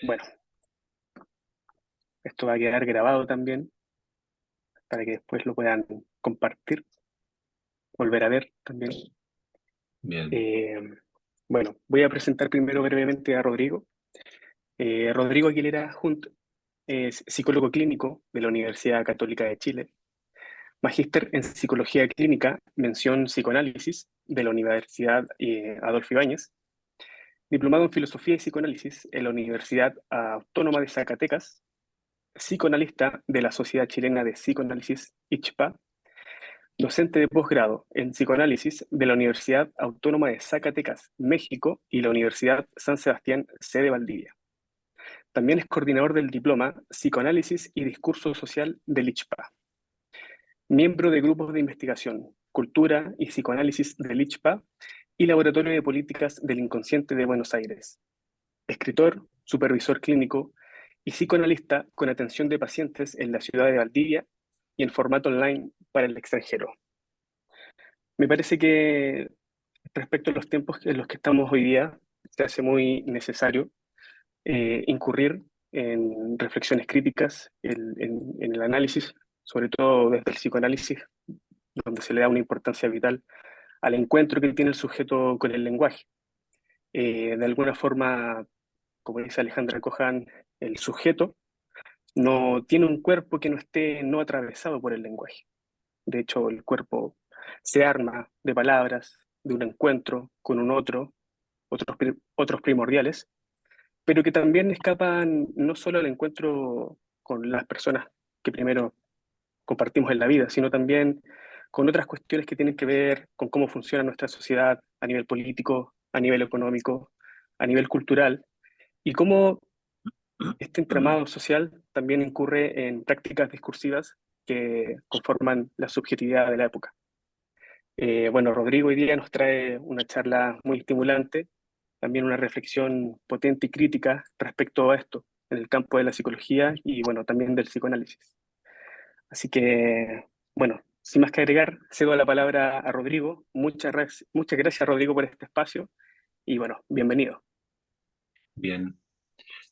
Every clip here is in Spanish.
Bueno, esto va a quedar grabado también para que después lo puedan compartir, volver a ver también. Bien, Eh, bueno, voy a presentar primero brevemente a Rodrigo. Rodrigo Aguilera Hunt es psicólogo clínico de la Universidad Católica de Chile, magíster en psicología clínica, mención psicoanálisis de la Universidad Adolfo Ibáñez, diplomado en filosofía y psicoanálisis en la Universidad Autónoma de Zacatecas, psicoanalista de la Sociedad Chilena de Psicoanálisis, ICHPA, docente de posgrado en psicoanálisis de la Universidad Autónoma de Zacatecas, México y la Universidad San Sebastián, sede Valdivia. También es coordinador del diploma Psicoanálisis y Discurso Social del ICHPA. Miembro de grupos de investigación, cultura y psicoanálisis del ICHPA y Laboratorio de Políticas del Inconsciente de Buenos Aires. Escritor, supervisor clínico y psicoanalista con atención de pacientes en la ciudad de Valdivia y en formato online para el extranjero. Me parece que respecto a los tiempos en los que estamos hoy día, se hace muy necesario incurrir en reflexiones críticas, en el análisis, sobre todo desde el psicoanálisis, donde se le da una importancia vital al encuentro que tiene el sujeto con el lenguaje. De alguna forma, como dice Alejandra Cohan, el sujeto no tiene un cuerpo que no esté no atravesado por el lenguaje. De hecho, el cuerpo se arma de palabras, de un encuentro con un otro, otros primordiales, pero que también escapan no solo al encuentro con las personas que primero compartimos en la vida, sino también con otras cuestiones que tienen que ver con cómo funciona nuestra sociedad a nivel político, a nivel económico, a nivel cultural, y cómo este entramado social también incurre en prácticas discursivas que conforman la subjetividad de la época. Bueno, Rodrigo hoy día nos trae una charla muy estimulante, también una reflexión potente y crítica respecto a esto en el campo de la psicología y bueno, también del psicoanálisis. Así que, bueno, sin más que agregar, cedo la palabra a Rodrigo. Muchas gracias, Rodrigo, por este espacio y bueno, bienvenido. bien.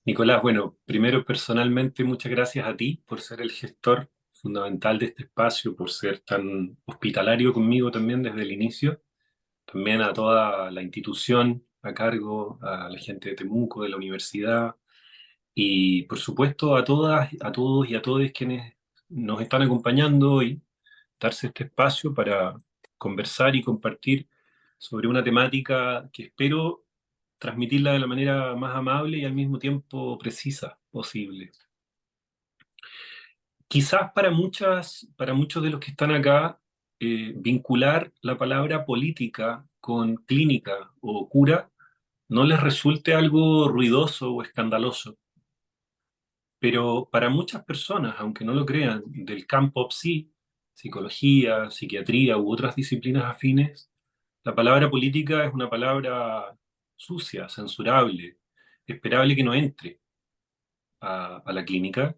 Nicolás, bueno, primero personalmente muchas gracias a ti por ser el gestor fundamental de este espacio, por ser tan hospitalario conmigo también desde el inicio, también a toda la institución a cargo, a la gente de Temuco, de la universidad, y por supuesto a todas, a todos y a todos quienes nos están acompañando hoy, darse este espacio para conversar y compartir sobre una temática que espero transmitirla de la manera más amable y al mismo tiempo precisa posible. Quizás para muchos de los que están acá, vincular la palabra política con clínica o cura no les resulte algo ruidoso o escandaloso. Pero para muchas personas, aunque no lo crean, del campo psi, psicología, psiquiatría u otras disciplinas afines, la palabra política es una palabra sucia, censurable, esperable que no entre a la clínica,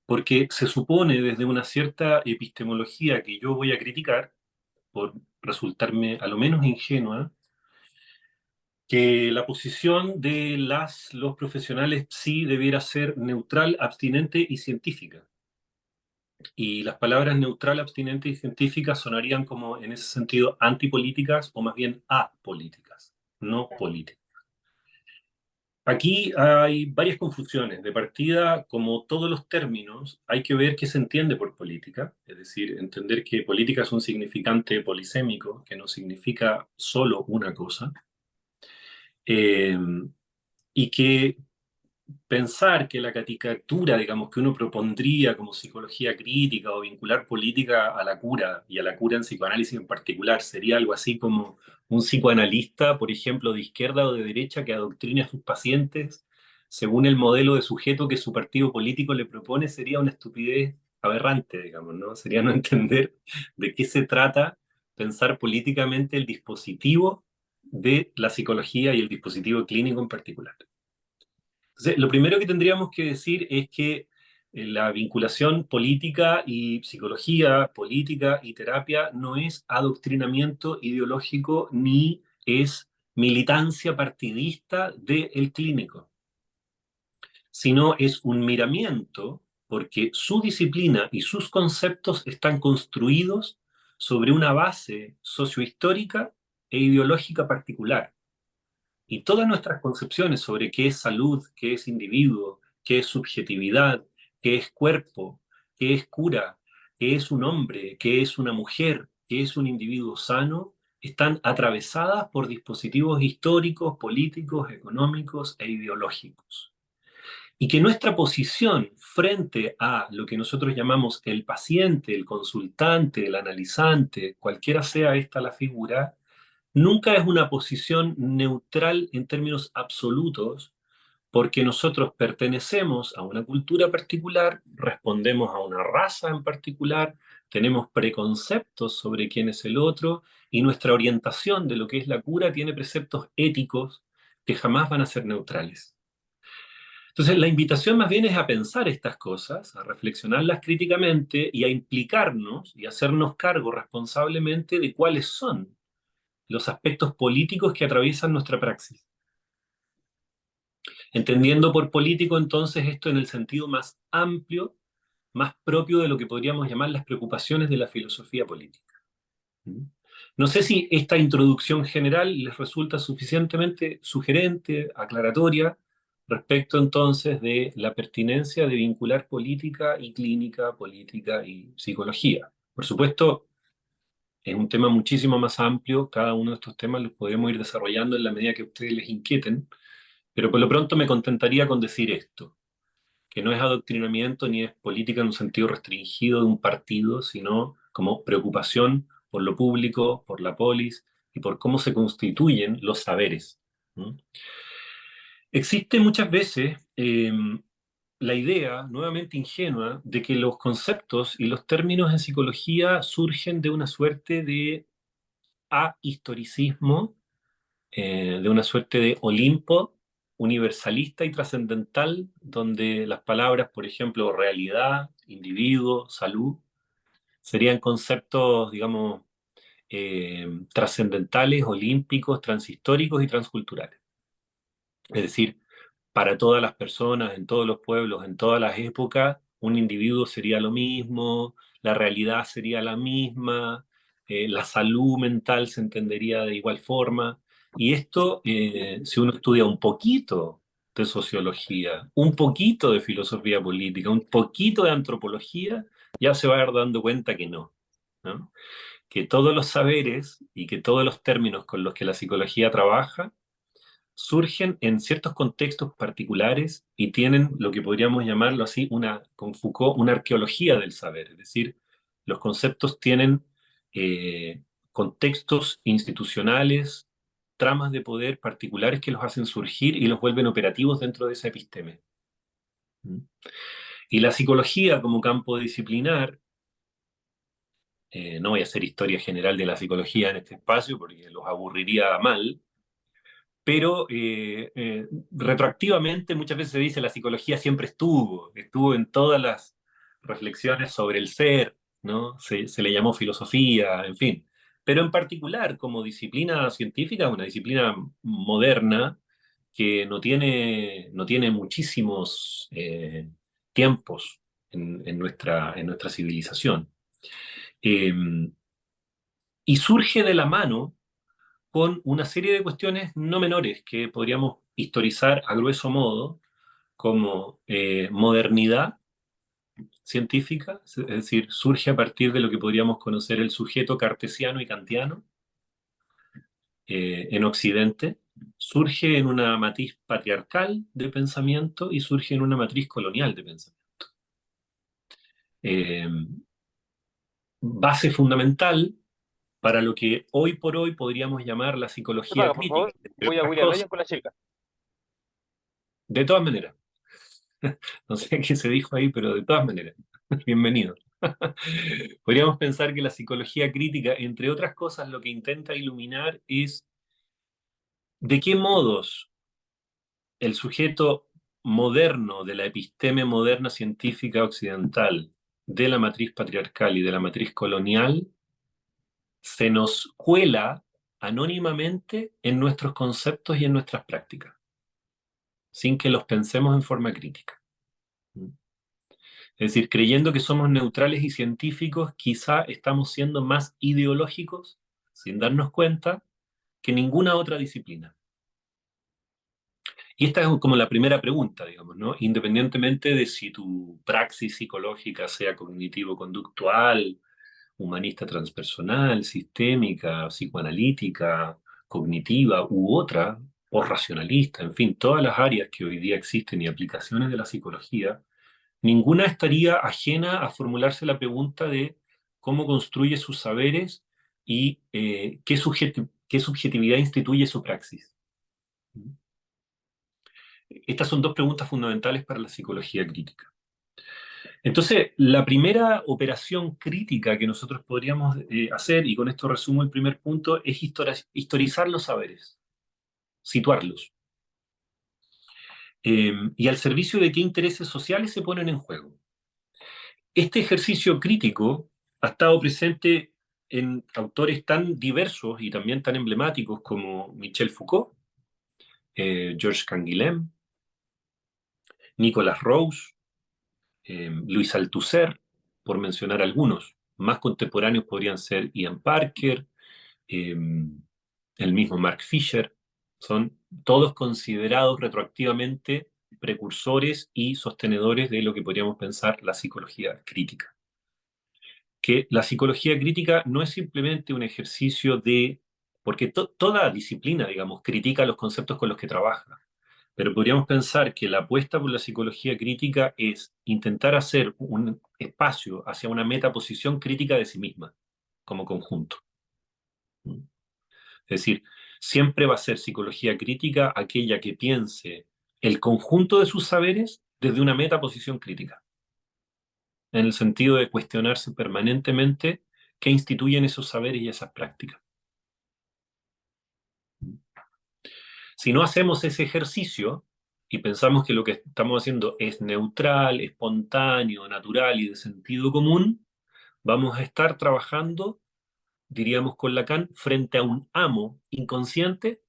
porque se supone desde una cierta epistemología que yo voy a criticar, por resultarme a lo menos ingenua, que la posición de los profesionales psi debiera ser neutral, abstinente y científica. Y las palabras neutral, abstinente y científica sonarían como, en ese sentido, antipolíticas o más bien apolíticas, no políticas. Aquí hay varias confusiones. De partida, como todos los términos, hay que ver qué se entiende por política, es decir, entender que política es un significante polisémico, que no significa solo una cosa, eh, y que pensar que la caricatura, digamos, que uno propondría como psicología crítica o vincular política a la cura y a la cura en psicoanálisis en particular sería algo así como un psicoanalista, por ejemplo, de izquierda o de derecha que adoctrine a sus pacientes según el modelo de sujeto que su partido político le propone, sería una estupidez aberrante, digamos, ¿no? Sería no entender de qué se trata pensar políticamente el dispositivo de la psicología y el dispositivo clínico en particular. Entonces, lo primero que tendríamos que decir es que la vinculación política y psicología, política y terapia no es adoctrinamiento ideológico ni es militancia partidista del clínico. sino es un miramiento porque su disciplina y sus conceptos están construidos sobre una base sociohistórica e ideológica particular. Y todas nuestras concepciones sobre qué es salud, qué es individuo, qué es subjetividad, qué es cuerpo, qué es cura, qué es un hombre, qué es una mujer, qué es un individuo sano, están atravesadas por dispositivos históricos, políticos, económicos e ideológicos. Y que nuestra posición frente a lo que nosotros llamamos el paciente, el consultante, el analizante, cualquiera sea esta la figura, nunca es una posición neutral en términos absolutos, porque nosotros pertenecemos a una cultura particular, respondemos a una raza en particular, tenemos preconceptos sobre quién es el otro, y nuestra orientación de lo que es la cura tiene preceptos éticos que jamás van a ser neutrales. Entonces, la invitación más bien es a pensar estas cosas, a reflexionarlas críticamente y a implicarnos y hacernos cargo responsablemente de cuáles son los aspectos políticos que atraviesan nuestra praxis. Entendiendo por político entonces esto en el sentido más amplio, más propio de lo que podríamos llamar las preocupaciones de la filosofía política. ¿Mm? No sé si esta introducción general les resulta suficientemente sugerente, aclaratoria, respecto entonces de la pertinencia de vincular política y psicología. Por supuesto, es un tema muchísimo más amplio, cada uno de estos temas los podemos ir desarrollando en la medida que a ustedes les inquieten, pero por lo pronto me contentaría con decir esto, que no es adoctrinamiento ni es política en un sentido restringido de un partido, sino como preocupación por lo público, por la polis y por cómo se constituyen los saberes. ¿Mm? Existe muchas veces la idea, nuevamente ingenua, de que los conceptos y los términos en psicología surgen de una suerte de ahistoricismo, de una suerte de Olimpo universalista y trascendental, donde las palabras, por ejemplo, realidad, individuo, salud, serían conceptos, digamos, trascendentales, olímpicos, transhistóricos y transculturales. Es decir, para todas las personas, en todos los pueblos, en todas las épocas, un individuo sería lo mismo, la realidad sería la misma, la salud mental se entendería de igual forma. Y esto, si uno estudia un poquito de sociología, un poquito de filosofía política, un poquito de antropología, ya se va a dar dando cuenta que no, ¿no? Que todos los saberes y que todos los términos con los que la psicología trabaja surgen en ciertos contextos particulares y tienen lo que podríamos llamarlo así, con Foucault, una arqueología del saber. Es decir, los conceptos tienen contextos institucionales, tramas de poder particulares que los hacen surgir y los vuelven operativos dentro de esa episteme. ¿Mm? Y la psicología como campo disciplinar, no voy a hacer historia general de la psicología en este espacio porque los aburriría mal, pero retroactivamente muchas veces se dice la psicología siempre estuvo en todas las reflexiones sobre el ser, ¿no? Se le llamó filosofía, en fin. Pero en particular, como disciplina científica, una disciplina moderna que no tiene muchísimos tiempos en nuestra civilización. Eh, y surge de la mano con una serie de cuestiones no menores que podríamos historizar a grueso modo como modernidad científica, es decir, surge a partir de lo que podríamos conocer el sujeto cartesiano y kantiano en Occidente, surge en una matriz patriarcal de pensamiento y surge en una matriz colonial de pensamiento. Eh, Base fundamental para lo que hoy por hoy podríamos llamar la Se psicología paga, por favor. crítica, entre Voy a otras William cosas. Ryan con la chica. De todas maneras, no sé qué se dijo ahí, pero de todas maneras, bienvenido. Podríamos pensar que la psicología crítica, entre otras cosas, lo que intenta iluminar es de qué modos el sujeto moderno de la episteme moderna científica occidental, de la matriz patriarcal y de la matriz colonial, se nos cuela anónimamente en nuestros conceptos y en nuestras prácticas. sin que los pensemos en forma crítica. Es decir, creyendo que somos neutrales y científicos, quizá estamos siendo más ideológicos, sin darnos cuenta, que ninguna otra disciplina. Y esta es como la primera pregunta, digamos, ¿no? Independientemente de si tu praxis psicológica sea cognitivo-conductual, humanista transpersonal, sistémica, psicoanalítica, cognitiva u otra, o racionalista, en fin, todas las áreas que hoy día existen y aplicaciones de la psicología, ninguna estaría ajena a formularse la pregunta de cómo construye sus saberes y qué subjetividad instituye su praxis. Estas son dos preguntas fundamentales para la psicología crítica. Entonces, la primera operación crítica que nosotros podríamos hacer, y con esto resumo el primer punto, es historizar los saberes, situarlos. Y al servicio de qué intereses sociales se ponen en juego. Este ejercicio crítico ha estado presente en autores tan diversos y también tan emblemáticos como Michel Foucault, Georges Canguilhem, Nicolas Rose, Louis Althusser, por mencionar algunos. Más contemporáneos podrían ser Ian Parker, eh, el mismo Mark Fisher. Son todos considerados retroactivamente precursores y sostenedores de lo que podríamos pensar la psicología crítica. Que la psicología crítica no es simplemente un ejercicio de, porque toda disciplina, digamos, critica los conceptos con los que trabaja, pero podríamos pensar que la apuesta por la psicología crítica es intentar hacer un espacio hacia una metaposición crítica de sí misma, como conjunto. Es decir, siempre va a ser psicología crítica aquella que piense el conjunto de sus saberes desde una metaposición crítica, en el sentido de cuestionarse permanentemente qué instituyen esos saberes y esas prácticas. Si no hacemos ese ejercicio y pensamos que lo que estamos haciendo es neutral, espontáneo, natural y de sentido común, vamos a estar trabajando, diríamos con Lacan, frente a un amo inconsciente,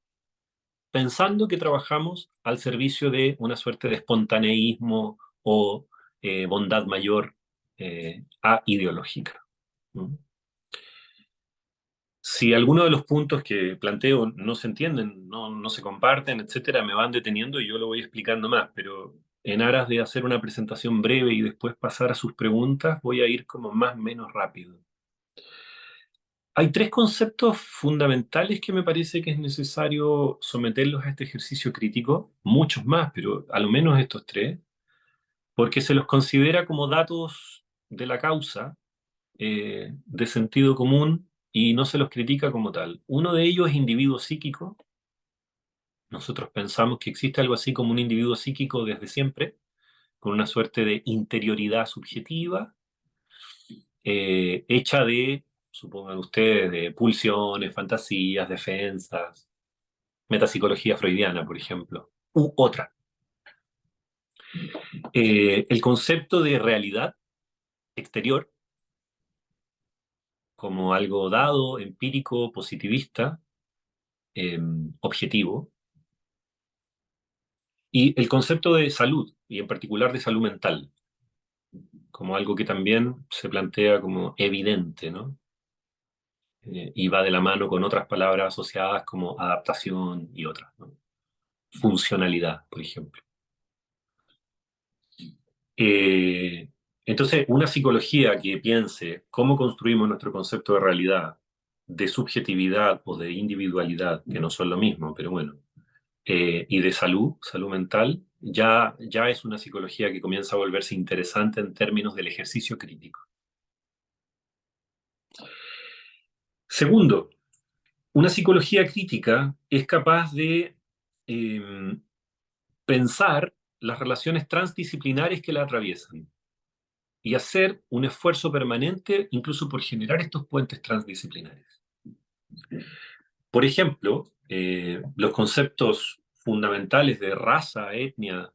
pensando que trabajamos al servicio de una suerte de espontaneísmo o bondad mayor ideológica. ¿Mm? Si alguno de los puntos que planteo no se entienden, no se comparten, etcétera, me van deteniendo y yo lo voy explicando más, pero en aras de hacer una presentación breve y después pasar a sus preguntas, voy a ir como más o menos rápido. Hay tres conceptos fundamentales que me parece que es necesario someterlos a este ejercicio crítico, muchos más, pero a lo menos estos tres, porque se los considera como datos de la causa, de sentido común, y no se los critica como tal. Uno de ellos es individuo psíquico. Nosotros pensamos que existe algo así como un individuo psíquico desde siempre, con una suerte de interioridad subjetiva, hecha de, supongan ustedes, de pulsiones, fantasías, defensas, metapsicología freudiana, por ejemplo, u otra. El concepto de realidad exterior como algo dado, empírico, positivista, objetivo, y el concepto de salud, y en particular de salud mental, como algo que también se plantea como evidente, ¿no? Y va de la mano con otras palabras asociadas como adaptación y otras, ¿no? Funcionalidad, por ejemplo. Eh, entonces, una psicología que piense cómo construimos nuestro concepto de realidad, de subjetividad o de individualidad, que no son lo mismo, pero bueno, y de salud mental, ya es una psicología que comienza a volverse interesante en términos del ejercicio crítico. Segundo, una psicología crítica es capaz de eh, pensar las relaciones transdisciplinares que la atraviesan y hacer un esfuerzo permanente incluso por generar estos puentes transdisciplinares. Por ejemplo, los conceptos fundamentales de raza, etnia,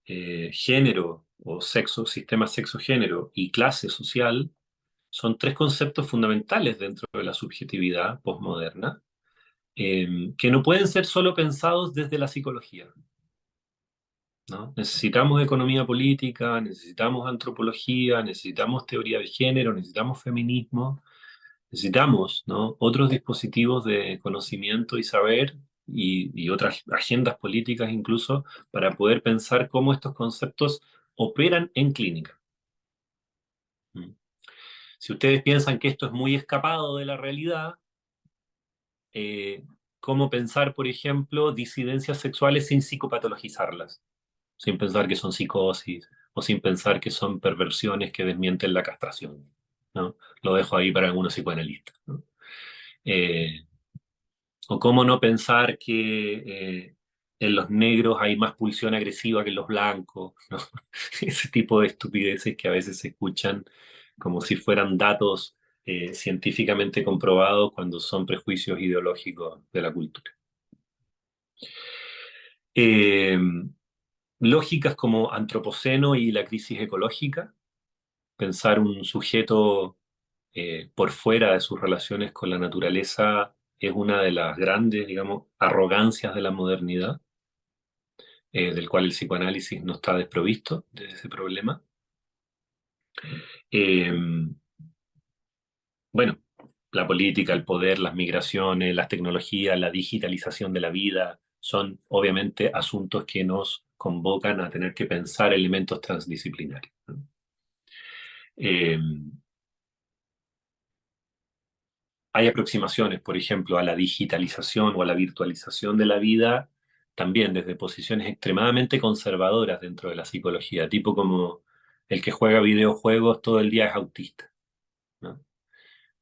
género o sexo, sistema sexo-género y clase social son tres conceptos fundamentales dentro de la subjetividad postmoderna, que no pueden ser solo pensados desde la psicología. ¿no? Necesitamos economía política, necesitamos antropología, necesitamos teoría de género, necesitamos feminismo, necesitamos, ¿no? Otros dispositivos de conocimiento y saber y otras agendas políticas incluso para poder pensar cómo estos conceptos operan en clínica. ¿Mm? Si ustedes piensan que esto es muy escapado de la realidad, ¿cómo pensar, por ejemplo, disidencias sexuales sin psicopatologizarlas? Sin pensar que son psicosis o sin pensar que son perversiones que desmienten la castración, ¿no? Lo dejo ahí para algunos psicoanalistas, ¿no? Eh, o cómo no pensar que en los negros hay más pulsión agresiva que en los blancos, ¿no? Ese tipo de estupideces que a veces se escuchan como si fueran datos científicamente comprobados cuando son prejuicios ideológicos de la cultura. Eh, Lógicas como antropoceno y la crisis ecológica, pensar un sujeto por fuera de sus relaciones con la naturaleza es una de las grandes, digamos, arrogancias de la modernidad, del cual el psicoanálisis no está desprovisto de ese problema. Eh, bueno, la política, el poder, las migraciones, las tecnologías, la digitalización de la vida, son obviamente asuntos que nos convocan a tener que pensar elementos transdisciplinarios, ¿no? Eh, Hay aproximaciones, por ejemplo, a la digitalización o a la virtualización de la vida, también desde posiciones extremadamente conservadoras dentro de la psicología, tipo como el que juega videojuegos todo el día es autista, ¿no?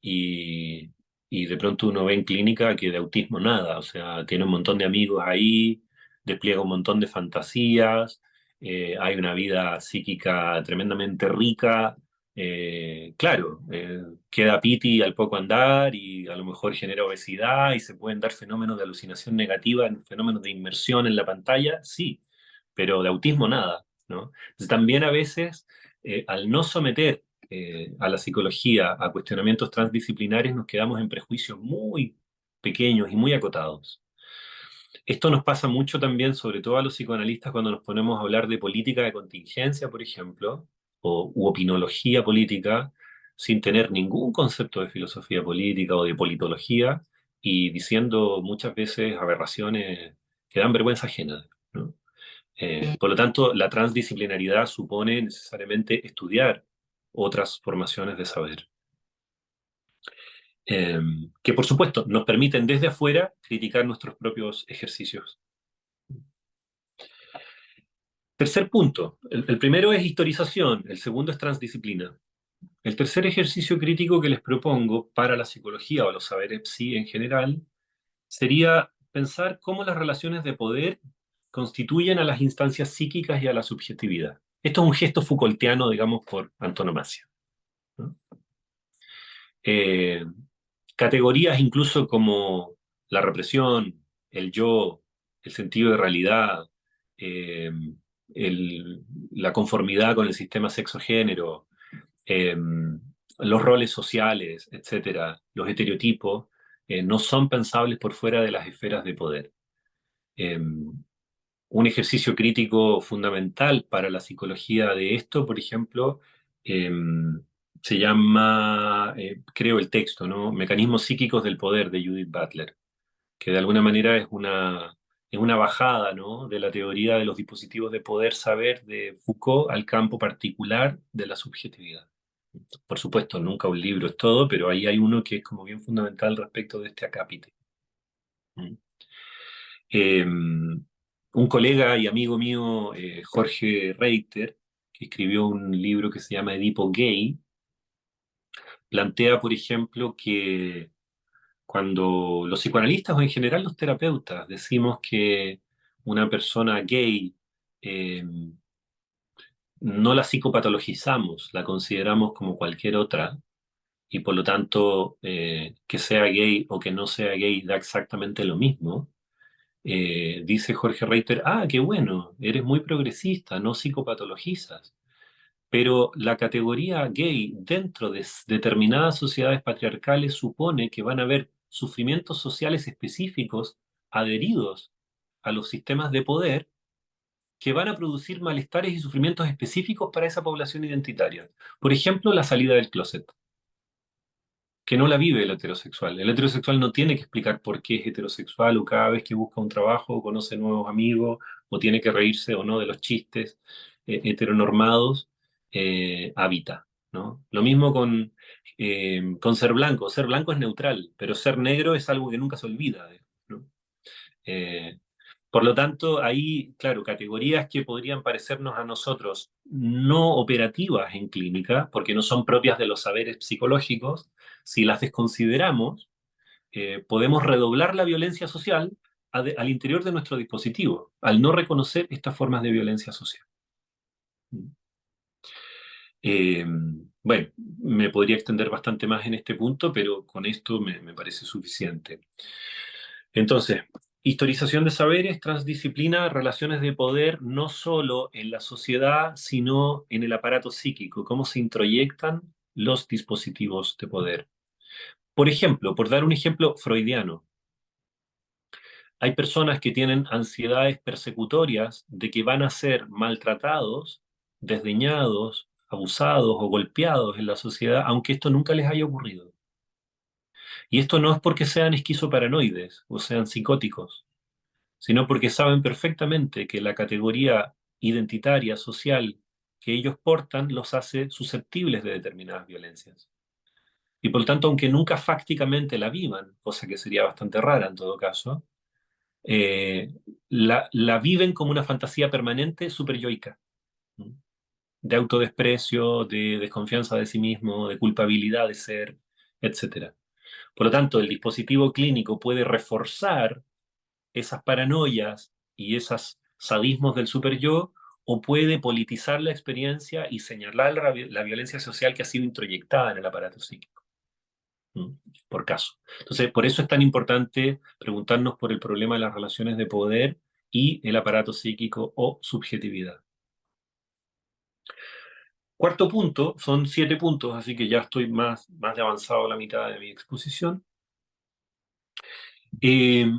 Y, y de pronto uno ve en clínica que de autismo nada, o sea, tiene un montón de amigos ahí, despliega un montón de fantasías, hay una vida psíquica tremendamente rica, claro, queda piti al poco andar y a lo mejor genera obesidad y se pueden dar fenómenos de alucinación negativa, fenómenos de inmersión en la pantalla, sí, pero de autismo nada, ¿no? Entonces también a veces, al no someter a la psicología, a cuestionamientos transdisciplinares, nos quedamos en prejuicios muy pequeños y muy acotados. Esto nos pasa mucho también, sobre todo a los psicoanalistas, cuando nos ponemos a hablar de política de contingencia, por ejemplo, u opinología política, sin tener ningún concepto de filosofía política o de politología, y diciendo muchas veces aberraciones que dan vergüenza ajena, ¿no? Por lo tanto, la transdisciplinaridad supone necesariamente estudiar otras formaciones de saber, eh, que por supuesto nos permiten desde afuera criticar nuestros propios ejercicios. Tercer punto, el primero es historización, el segundo es transdisciplina. El tercer ejercicio crítico que les propongo para la psicología o los saberes psi en general sería pensar cómo las relaciones de poder constituyen a las instancias psíquicas y a la subjetividad. Esto es un gesto Foucaultiano, digamos, por antonomasia, ¿no? Eh, Categorías incluso como la represión, el yo, el sentido de realidad, eh, la conformidad con el sistema sexo-género, eh, los roles sociales, etcétera, los estereotipos, no son pensables por fuera de las esferas de poder. Un ejercicio crítico fundamental para la psicología de esto, por ejemplo, eh, se llama, creo el texto, ¿no? Mecanismos psíquicos del poder de Judith Butler, que de alguna manera es una bajada, ¿no? De la teoría de los dispositivos de poder saber de Foucault al campo particular de la subjetividad. Por supuesto, nunca un libro es todo, pero ahí hay uno que es como bien fundamental respecto de este acápite. ¿Mm? Eh, un colega y amigo mío, Jorge Reiter, que escribió un libro que se llama Edipo Gay, plantea, por ejemplo, que cuando los psicoanalistas o en general los terapeutas decimos que una persona gay eh, no la psicopatologizamos, la consideramos como cualquier otra, y por lo tanto que sea gay o que no sea gay da exactamente lo mismo. Dice Jorge Reiter, ah, qué bueno, eres muy progresista, no psicopatologizas. Pero la categoría gay dentro de determinadas sociedades patriarcales supone que van a haber sufrimientos sociales específicos adheridos a los sistemas de poder que van a producir malestares y sufrimientos específicos para esa población identitaria. Por ejemplo, la salida del closet, que no la vive el heterosexual. El heterosexual no tiene que explicar por qué es heterosexual o cada vez que busca un trabajo o conoce nuevos amigos o tiene que reírse o no de los chistes heteronormados, habita, ¿no? Lo mismo con ser blanco. Ser blanco es neutral, pero ser negro es algo que nunca se olvida, ¿no? Eh, por lo tanto, ahí, claro, categorías que podrían parecernos a nosotros no operativas en clínica, porque no son propias de los saberes psicológicos, si las desconsideramos, podemos redoblar la violencia social al interior de nuestro dispositivo, al no reconocer estas formas de violencia social. Eh, bueno, me podría extender bastante más en este punto, pero con esto me parece suficiente. Entonces, historización de saberes, transdisciplina, relaciones de poder, no solo en la sociedad, sino en el aparato psíquico, cómo se introyectan los dispositivos de poder. Por ejemplo, por dar un ejemplo freudiano, hay personas que tienen ansiedades persecutorias de que van a ser maltratados, desdeñados, abusados o golpeados en la sociedad, aunque esto nunca les haya ocurrido. Y esto no es porque sean esquizoparanoides o sean psicóticos, sino porque saben perfectamente que la categoría identitaria, social que ellos portan los hace susceptibles de determinadas violencias. Y por lo tanto, aunque nunca fácticamente la vivan, cosa que sería bastante rara en todo caso, eh, la viven como una fantasía permanente superyoica, ¿no? De autodesprecio, de desconfianza de sí mismo, de culpabilidad de ser, etcétera. Por lo tanto, el dispositivo clínico puede reforzar esas paranoias y esos sadismos del superyo, o puede politizar la experiencia y señalar la violencia social que ha sido introyectada en el aparato psíquico. ¿Mm? Por caso. Entonces, por eso es tan importante preguntarnos por el problema de las relaciones de poder y el aparato psíquico o subjetividad. Cuarto punto, son 7 puntos, así que ya estoy más de avanzado a la mitad de mi exposición. Eh,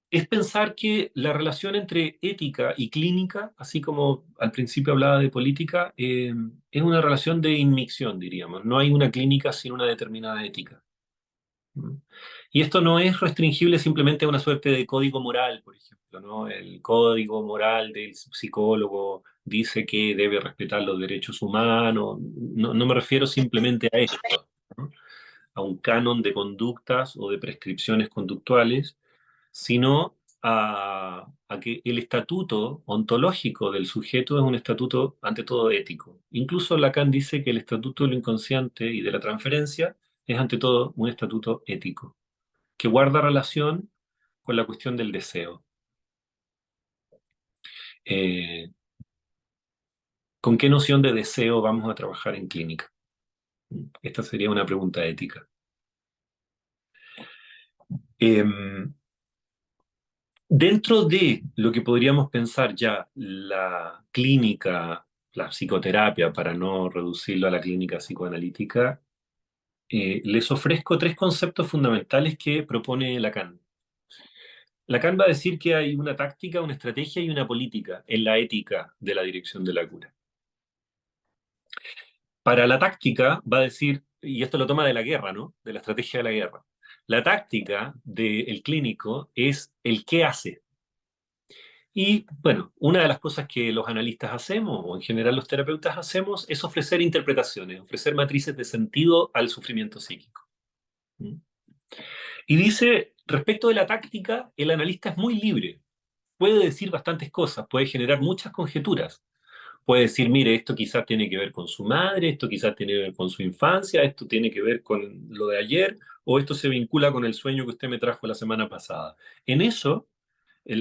es pensar que la relación entre ética y clínica, así como al principio hablaba de política, es una relación de inmixción, diríamos. No hay una clínica sin una determinada ética. ¿Mm? Y esto no es restringible simplemente a una suerte de código moral, por ejemplo, ¿no? El código moral del psicólogo dice que debe respetar los derechos humanos. No, no me refiero simplemente a esto, ¿no? A un canon de conductas o de prescripciones conductuales, sino a que el estatuto ontológico del sujeto es un estatuto ante todo ético. Incluso Lacan dice que el estatuto de lo inconsciente y de la transferencia es ante todo un estatuto ético, que guarda relación con la cuestión del deseo. Eh, ¿Con qué noción de deseo vamos a trabajar en clínica? Esta sería una pregunta ética. Dentro de lo que podríamos pensar ya la clínica, la psicoterapia, para no reducirlo a la clínica psicoanalítica, les ofrezco 3 conceptos fundamentales que propone Lacan. Lacan va a decir que hay una táctica, una estrategia y una política en la ética de la dirección de la cura. Para la táctica va a decir, y esto lo toma de la guerra, ¿no? De la estrategia de la guerra. La táctica del clínico es el qué hace. Y bueno, una de las cosas que los analistas hacemos, o en general los terapeutas hacemos, es ofrecer interpretaciones, ofrecer matrices de sentido al sufrimiento psíquico. ¿Mm? Y dice, respecto de la táctica, el analista es muy libre. Puede decir bastantes cosas, puede generar muchas conjeturas. Puede decir, mire, esto quizás tiene que ver con su madre, esto quizás tiene que ver con su infancia, esto tiene que ver con lo de ayer, o esto se vincula con el sueño que usted me trajo la semana pasada. En eso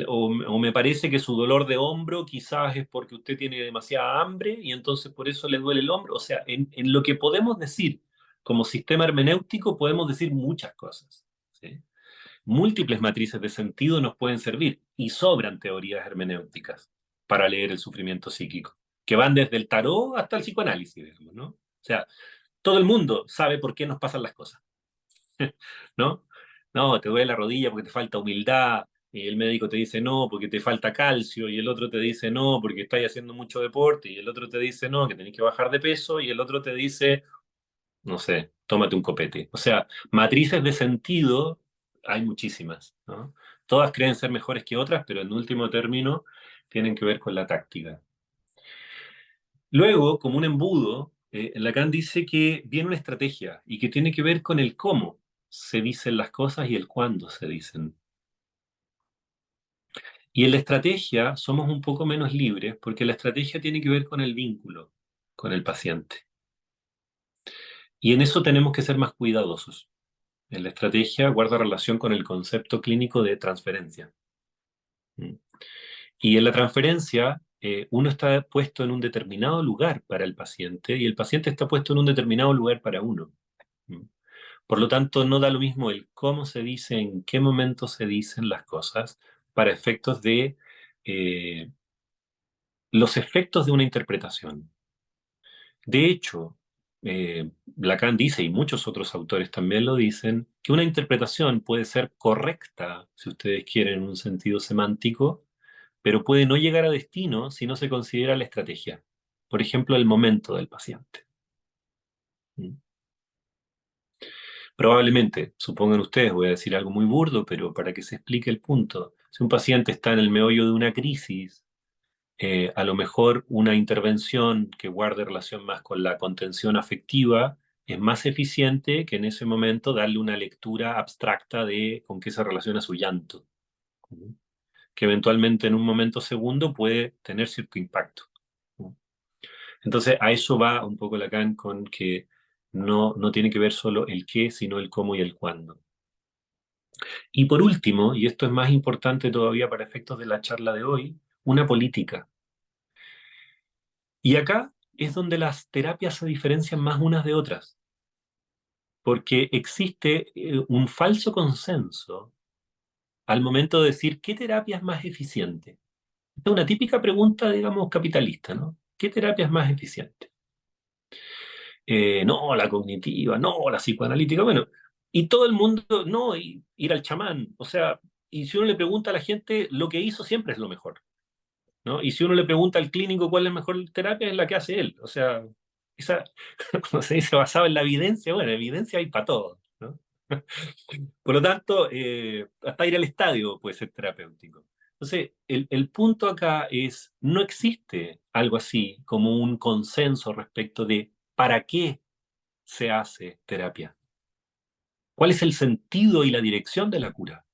o me parece que su dolor de hombro quizás es porque usted tiene demasiada hambre y entonces por eso le duele el hombro. O sea, en lo que podemos decir como sistema hermenéutico podemos decir muchas cosas, ¿sí? Múltiples matrices de sentido nos pueden servir y sobran teorías hermenéuticas para leer el sufrimiento psíquico, que van desde el tarot hasta el psicoanálisis, digamos, ¿no? O sea, todo el mundo sabe por qué nos pasan las cosas, ¿no? No, te duele la rodilla porque te falta humildad, Y el médico te dice no, porque te falta calcio, y el otro te dice no, porque estás haciendo mucho deporte, y el otro te dice no, que tenés que bajar de peso, y el otro te dice, no sé, tómate un copete. O sea, matrices de sentido hay muchísimas, ¿no? Todas creen ser mejores que otras, pero en último término tienen que ver con la táctica. Luego, como un embudo, Lacan dice que viene una estrategia y que tiene que ver con el cómo se dicen las cosas y el cuándo se dicen. Y en la estrategia somos un poco menos libres porque la estrategia tiene que ver con el vínculo con el paciente. Y en eso tenemos que ser más cuidadosos. En la estrategia guarda relación con el concepto clínico de transferencia. ¿Mm? Y en la transferencia, uno está puesto en un determinado lugar para el paciente y el paciente está puesto en un determinado lugar para uno. ¿Mm? Por lo tanto, no da lo mismo el cómo se dice, en qué momento se dicen las cosas, para efectos de los efectos de una interpretación. De hecho, Lacan dice, y muchos otros autores también lo dicen, que una interpretación puede ser correcta, si ustedes quieren, en un sentido semántico, pero puede no llegar a destino si no se considera la estrategia. Por ejemplo, el momento del paciente. ¿Mm? Probablemente, supongan ustedes, voy a decir algo muy burdo, pero para que se explique el punto, si un paciente está en el meollo de una crisis, a lo mejor una intervención que guarde relación más con la contención afectiva es más eficiente que en ese momento darle una lectura abstracta de con qué se relaciona su llanto, ¿no? Que eventualmente en un momento segundo puede tener cierto impacto, ¿no? Entonces a eso va un poco Lacan con que no tiene que ver solo el qué, sino el cómo y el cuándo. Y por último, y esto es más importante todavía para efectos de la charla de hoy, una política. Y acá es donde las terapias se diferencian más unas de otras, porque existe un falso consenso al momento de decir qué terapia es más eficiente. Esta es una típica pregunta, digamos, capitalista, ¿no? ¿Qué terapia es más eficiente? No, la cognitiva, no, la psicoanalítica, bueno, y todo el mundo, no, ir al chamán, o sea, y si uno le pregunta a la gente, lo que hizo siempre es lo mejor. ¿No? Y si uno le pregunta al clínico cuál es la mejor terapia, es la que hace él. O sea, esa, como se dice, basado en la evidencia, bueno, evidencia hay para todo, ¿no? Por lo tanto, hasta ir al estadio puede ser terapéutico. Entonces, el punto acá es, no existe algo así como un consenso respecto de para qué se hace terapia. ¿Cuál es el sentido y la dirección de la cura?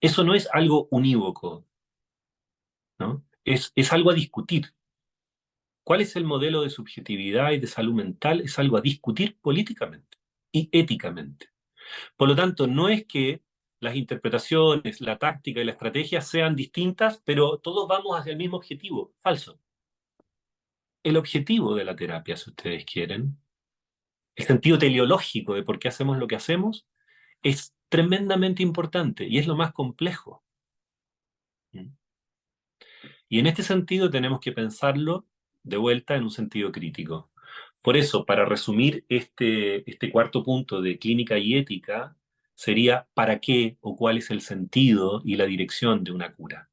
Eso no es algo unívoco, ¿no? Es algo a discutir. ¿Cuál es el modelo de subjetividad y de salud mental? Es algo a discutir políticamente y éticamente. Por lo tanto, no es que las interpretaciones, la táctica y la estrategia sean distintas, pero todos vamos hacia el mismo objetivo. Falso. El objetivo de la terapia, si ustedes quieren, el sentido teleológico de por qué hacemos lo que hacemos, es tremendamente importante y es lo más complejo. Y en este sentido tenemos que pensarlo de vuelta en un sentido crítico. Por eso, para resumir este cuarto punto de clínica y ética, sería ¿para qué o cuál es el sentido y la dirección de una cura?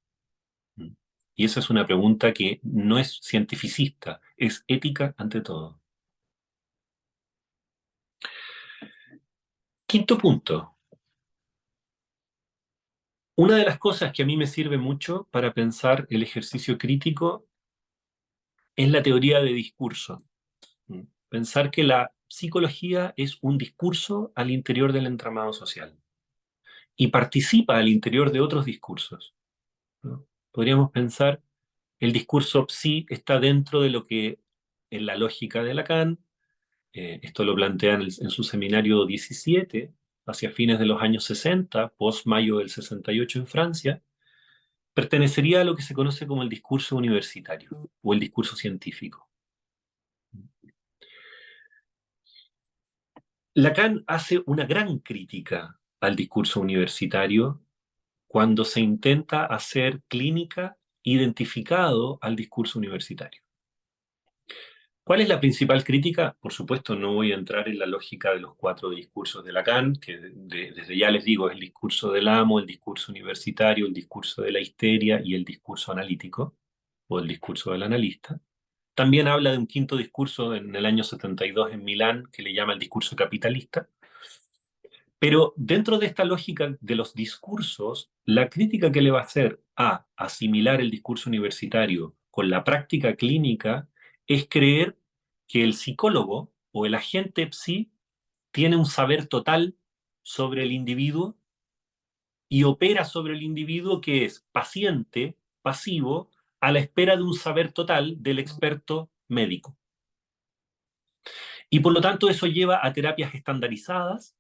¿Mm? Y esa es una pregunta que no es cientificista, es ética ante todo. Quinto punto. Una de las cosas que a mí me sirve mucho para pensar el ejercicio crítico es la teoría de discurso. Pensar que la psicología es un discurso al interior del entramado social y participa al interior de otros discursos, ¿no? Podríamos pensar, el discurso sí está dentro de lo que en la lógica de Lacan, esto lo plantea en su seminario 17, hacia fines de los años 60, post-mayo del 68 en Francia, pertenecería a lo que se conoce como el discurso universitario o el discurso científico. Lacan hace una gran crítica al discurso universitario cuando se intenta hacer clínica identificado al discurso universitario. ¿Cuál es la principal crítica? Por supuesto, no voy a entrar en la lógica de los cuatro discursos de Lacan, que desde ya les digo, es el discurso del amo, el discurso universitario, el discurso de la histeria y el discurso analítico, o el discurso del analista. También habla de un quinto discurso en el año 72 en Milán, que le llama el discurso capitalista. Pero dentro de esta lógica de los discursos, la crítica que le va a hacer a asimilar el discurso universitario con la práctica clínica es creer que el psicólogo o el agente psi tiene un saber total sobre el individuo y opera sobre el individuo que es paciente, pasivo, a la espera de un saber total del experto médico. Y por lo tanto eso lleva a terapias estandarizadas,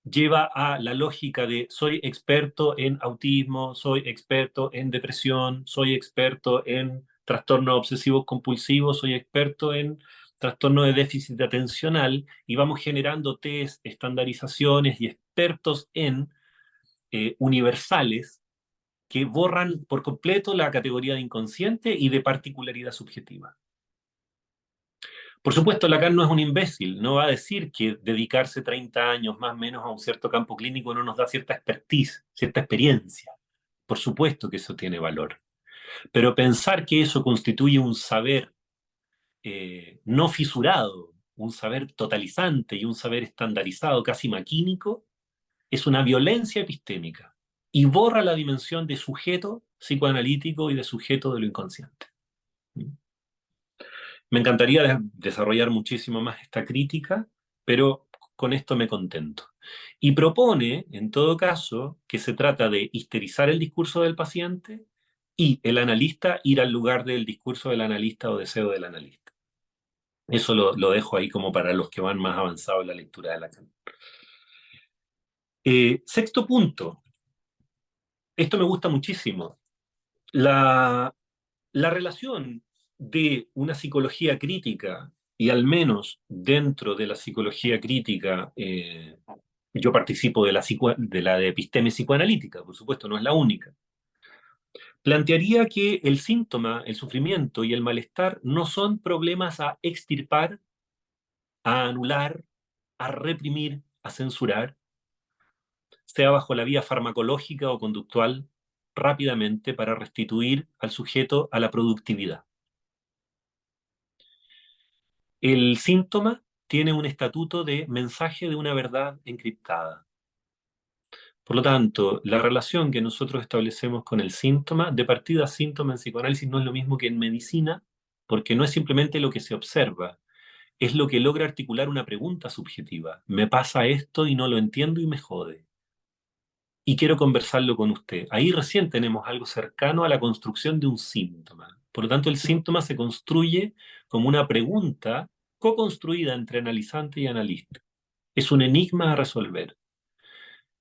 lleva a la lógica de soy experto en autismo, soy experto en depresión, soy experto en trastorno obsesivo compulsivo, soy experto en trastorno de déficit atencional y vamos generando test, estandarizaciones y expertos en universales que borran por completo la categoría de inconsciente y de particularidad subjetiva. Por supuesto, Lacan no es un imbécil, no va a decir que dedicarse 30 años más o menos a un cierto campo clínico no nos da cierta expertise, cierta experiencia. Por supuesto que eso tiene valor. Pero pensar que eso constituye un saber no fisurado, un saber totalizante y un saber estandarizado, casi maquínico, es una violencia epistémica y borra la dimensión de sujeto psicoanalítico y de sujeto de lo inconsciente. Me encantaría desarrollar muchísimo más esta crítica, pero con esto me contento. Y propone, en todo caso, que se trata de histerizar el discurso del paciente y el analista ir al lugar del discurso del analista o deseo del analista. Eso lo dejo ahí como para los que van más avanzados en la lectura de Lacan. Sexto punto. Esto me gusta muchísimo. La relación de una psicología crítica, y al menos dentro de la psicología crítica, yo participo de la episteme psicoanalítica, por supuesto, no es la única, plantearía que el síntoma, el sufrimiento y el malestar no son problemas a extirpar, a anular, a reprimir, a censurar, sea bajo la vía farmacológica o conductual, rápidamente para restituir al sujeto a la productividad. El síntoma tiene un estatuto de mensaje de una verdad encriptada. Por lo tanto, la relación que nosotros establecemos con el síntoma, de partida síntoma en psicoanálisis no es lo mismo que en medicina, porque no es simplemente lo que se observa, es lo que logra articular una pregunta subjetiva. Me pasa esto y no lo entiendo y me jode. Y quiero conversarlo con usted. Ahí recién tenemos algo cercano a la construcción de un síntoma. Por lo tanto, el síntoma se construye como una pregunta co-construida entre analizante y analista. Es un enigma a resolver.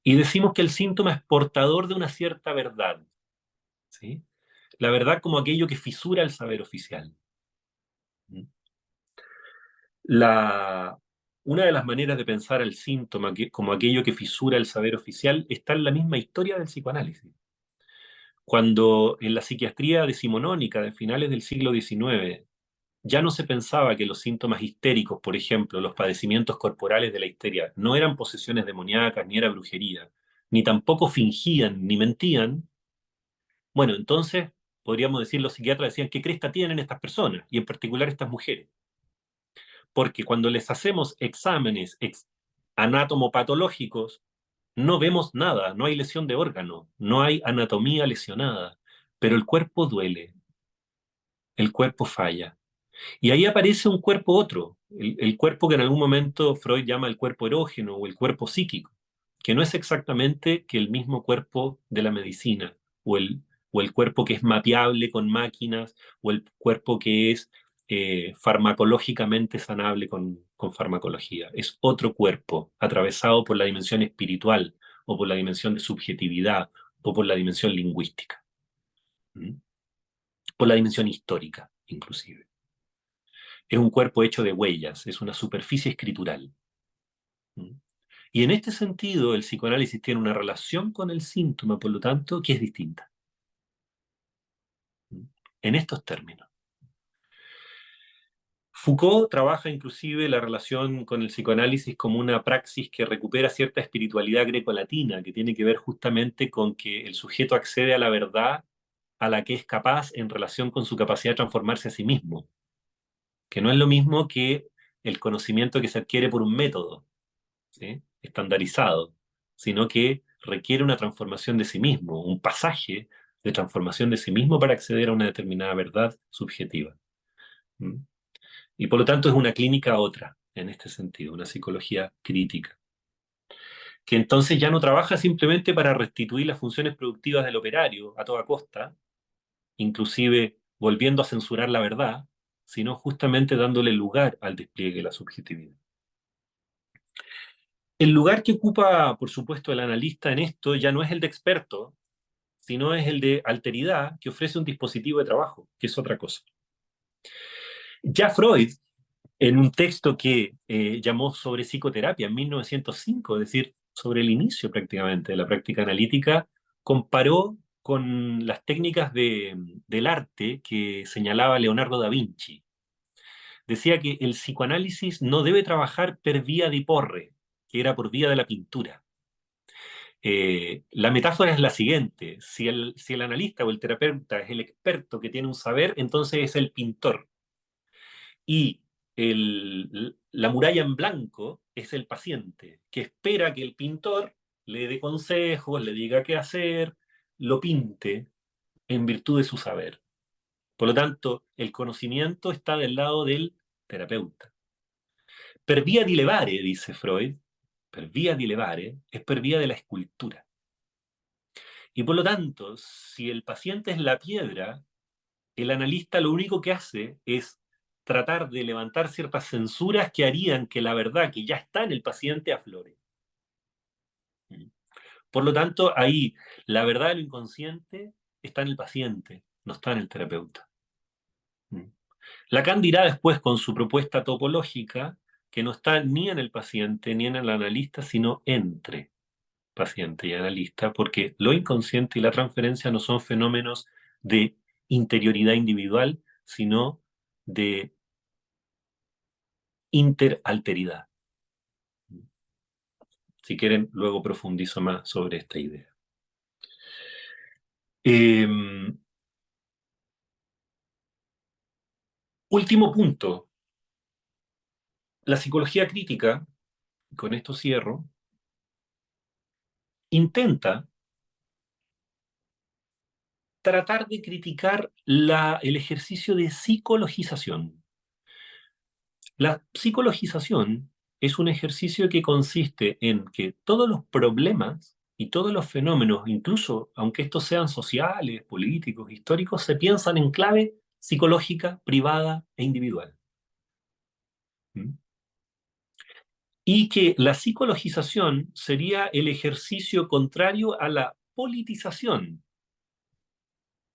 Y decimos que el síntoma es portador de una cierta verdad, ¿sí? La verdad como aquello que fisura el saber oficial. La, una de las maneras de pensar al síntoma como aquello que fisura el saber oficial está en la misma historia del psicoanálisis. Cuando en la psiquiatría decimonónica de finales del siglo XIX ya no se pensaba que los síntomas histéricos, por ejemplo, los padecimientos corporales de la histeria, no eran posesiones demoníacas, ni era brujería, ni tampoco fingían, ni mentían, bueno, entonces podríamos decir, los psiquiatras decían, ¿qué cresta tienen estas personas? Y en particular estas mujeres. Porque cuando les hacemos exámenes anatomopatológicos, no vemos nada, no hay lesión de órgano, no hay anatomía lesionada, pero el cuerpo duele, el cuerpo falla. Y ahí aparece un cuerpo otro, el cuerpo que en algún momento Freud llama el cuerpo erógeno o el cuerpo psíquico, que no es exactamente que el mismo cuerpo de la medicina o el cuerpo que es mapeable con máquinas o el cuerpo que es farmacológicamente sanable con farmacología. Es otro cuerpo atravesado por la dimensión espiritual o por la dimensión de subjetividad o por la dimensión lingüística, ¿m? Por la dimensión histórica, inclusive. Es un cuerpo hecho de huellas, es una superficie escritural. Y en este sentido, el psicoanálisis tiene una relación con el síntoma, por lo tanto, que es distinta. En estos términos. Foucault trabaja inclusive la relación con el psicoanálisis como una praxis que recupera cierta espiritualidad grecolatina, que tiene que ver justamente con que el sujeto accede a la verdad a la que es capaz en relación con su capacidad de transformarse a sí mismo, que no es lo mismo que el conocimiento que se adquiere por un método, ¿sí? Estandarizado, sino que requiere una transformación de sí mismo, un pasaje de transformación de sí mismo para acceder a una determinada verdad subjetiva. ¿Mm? Y por lo tanto es una clínica otra, en este sentido, una psicología crítica, que entonces ya no trabaja simplemente para restituir las funciones productivas del operario a toda costa, inclusive volviendo a censurar la verdad, sino justamente dándole lugar al despliegue de la subjetividad. El lugar que ocupa, por supuesto, el analista en esto ya no es el de experto, sino es el de alteridad que ofrece un dispositivo de trabajo, que es otra cosa. Ya Freud, en un texto que llamó sobre psicoterapia en 1905, es decir, sobre el inicio prácticamente de la práctica analítica, comparó con las técnicas del arte que señalaba Leonardo da Vinci. Decía que el psicoanálisis no debe trabajar per vía di porre, que era por vía de la pintura. La metáfora es la siguiente: si el analista o el terapeuta es el experto que tiene un saber, entonces es el pintor. Y la muralla en blanco es el paciente, que espera que el pintor le dé consejos, le diga qué hacer, lo pinte en virtud de su saber. Por lo tanto, el conocimiento está del lado del terapeuta. Per via di levare, dice Freud, per via di levare es per via de la escultura. Y por lo tanto, si el paciente es la piedra, el analista lo único que hace es tratar de levantar ciertas censuras que harían que la verdad que ya está en el paciente aflore. Por lo tanto, ahí la verdad de lo inconsciente está en el paciente, no está en el terapeuta. Lacan dirá después con su propuesta topológica que no está ni en el paciente ni en el analista, sino entre paciente y analista, porque lo inconsciente y la transferencia no son fenómenos de interioridad individual, sino de interalteridad. Si quieren, luego profundizo más sobre esta idea. Último punto. La psicología crítica, con esto cierro, intenta tratar de criticar el ejercicio de psicologización. La psicologización es un ejercicio que consiste en que todos los problemas y todos los fenómenos, incluso aunque estos sean sociales, políticos, históricos, se piensan en clave psicológica, privada e individual. ¿Mm? Y que la psicologización sería el ejercicio contrario a la politización,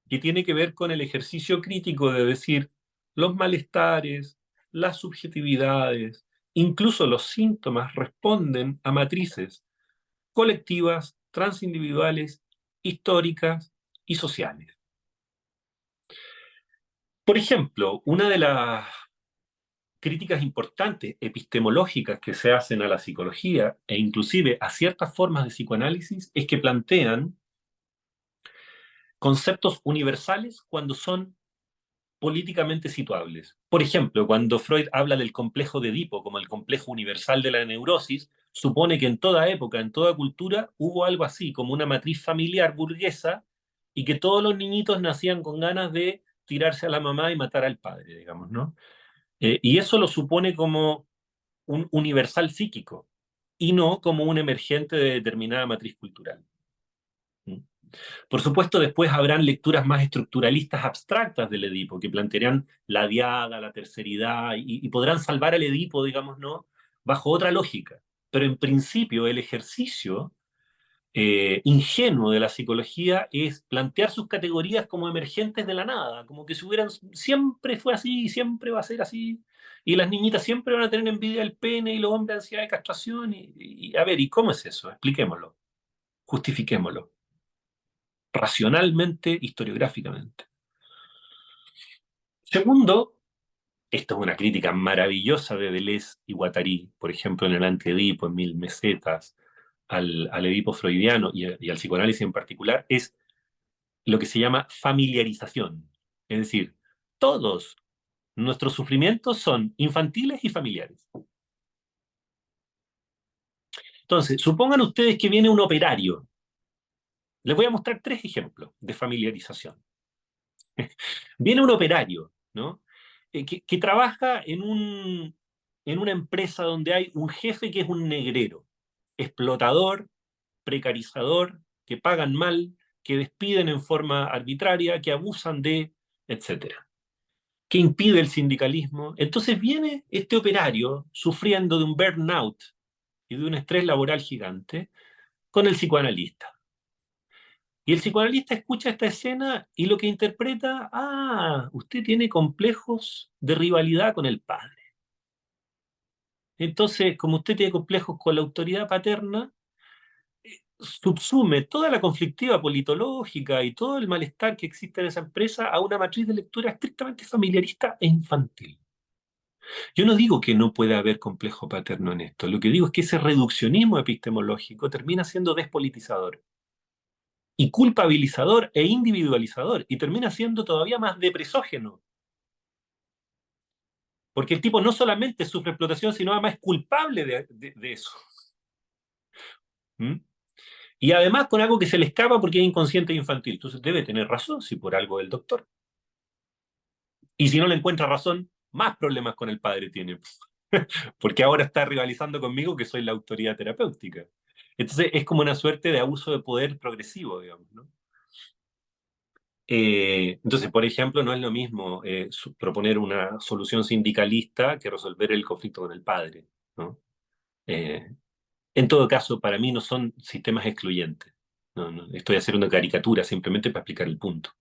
que tiene que ver con el ejercicio crítico de decir los malestares, las subjetividades, incluso los síntomas responden a matrices colectivas, transindividuales, históricas y sociales. Por ejemplo, una de las críticas importantes epistemológicas que se hacen a la psicología e inclusive a ciertas formas de psicoanálisis es que plantean conceptos universales cuando son políticamente situables. Por ejemplo, cuando Freud habla del complejo de Edipo como el complejo universal de la neurosis, supone que en toda época, en toda cultura, hubo algo así, como una matriz familiar burguesa, y que todos los niñitos nacían con ganas de tirarse a la mamá y matar al padre, digamos, ¿no? Y eso lo supone como un universal psíquico, y no como un emergente de determinada matriz cultural. ¿Mm? Por supuesto, después habrán lecturas más estructuralistas abstractas del Edipo, que plantearán la diada, la terceridad, y podrán salvar al Edipo, digamos, ¿no? Bajo otra lógica. Pero en principio, el ejercicio ingenuo de la psicología es plantear sus categorías como emergentes de la nada, como que si hubieran, siempre fue así y siempre va a ser así, y las niñitas siempre van a tener envidia del pene y los hombres ansiedad de castración, a ver, ¿y cómo es eso? Expliquémoslo, justifiquémoslo racionalmente, historiográficamente. Segundo, Esta es una crítica maravillosa de Deleuze y Guattari, por ejemplo, en el Antiedipo, en Mil Mesetas, al Edipo freudiano y al psicoanálisis en particular, es lo que se llama familiarización. Es decir, todos nuestros sufrimientos son infantiles y familiares. Entonces, supongan ustedes que viene un operario. Les voy a mostrar 3 ejemplos de familiarización. Viene un operario, ¿no? Que trabaja en una empresa donde hay un jefe que es un negrero, explotador, precarizador, que pagan mal, que despiden en forma arbitraria, que abusan de, etcétera, que impide el sindicalismo. Entonces viene este operario sufriendo de un burnout y de un estrés laboral gigante con el psicoanalista. Y el psicoanalista escucha esta escena y lo que interpreta, usted tiene complejos de rivalidad con el padre. Entonces, como usted tiene complejos con la autoridad paterna, subsume toda la conflictiva politológica y todo el malestar que existe en esa empresa a una matriz de lectura estrictamente familiarista e infantil. Yo no digo que no pueda haber complejo paterno en esto, lo que digo es que ese reduccionismo epistemológico termina siendo despolitizador y culpabilizador e individualizador y termina siendo todavía más depresógeno, porque el tipo no solamente sufre explotación, sino además es culpable de eso. ¿Mm? Y además con algo que se le escapa porque es inconsciente e infantil. Entonces debe tener razón si por algo es el doctor. Y si no le encuentra razón, más problemas con el padre tiene. Porque ahora está rivalizando conmigo que soy la autoridad terapéutica. Entonces es como una suerte de abuso de poder progresivo, digamos, ¿no? Entonces, por ejemplo, no es lo mismo proponer una solución sindicalista que resolver el conflicto con el padre, ¿no? Eh, en todo caso, para mí no son sistemas excluyentes. No, no, estoy haciendo una caricatura simplemente para explicar el punto.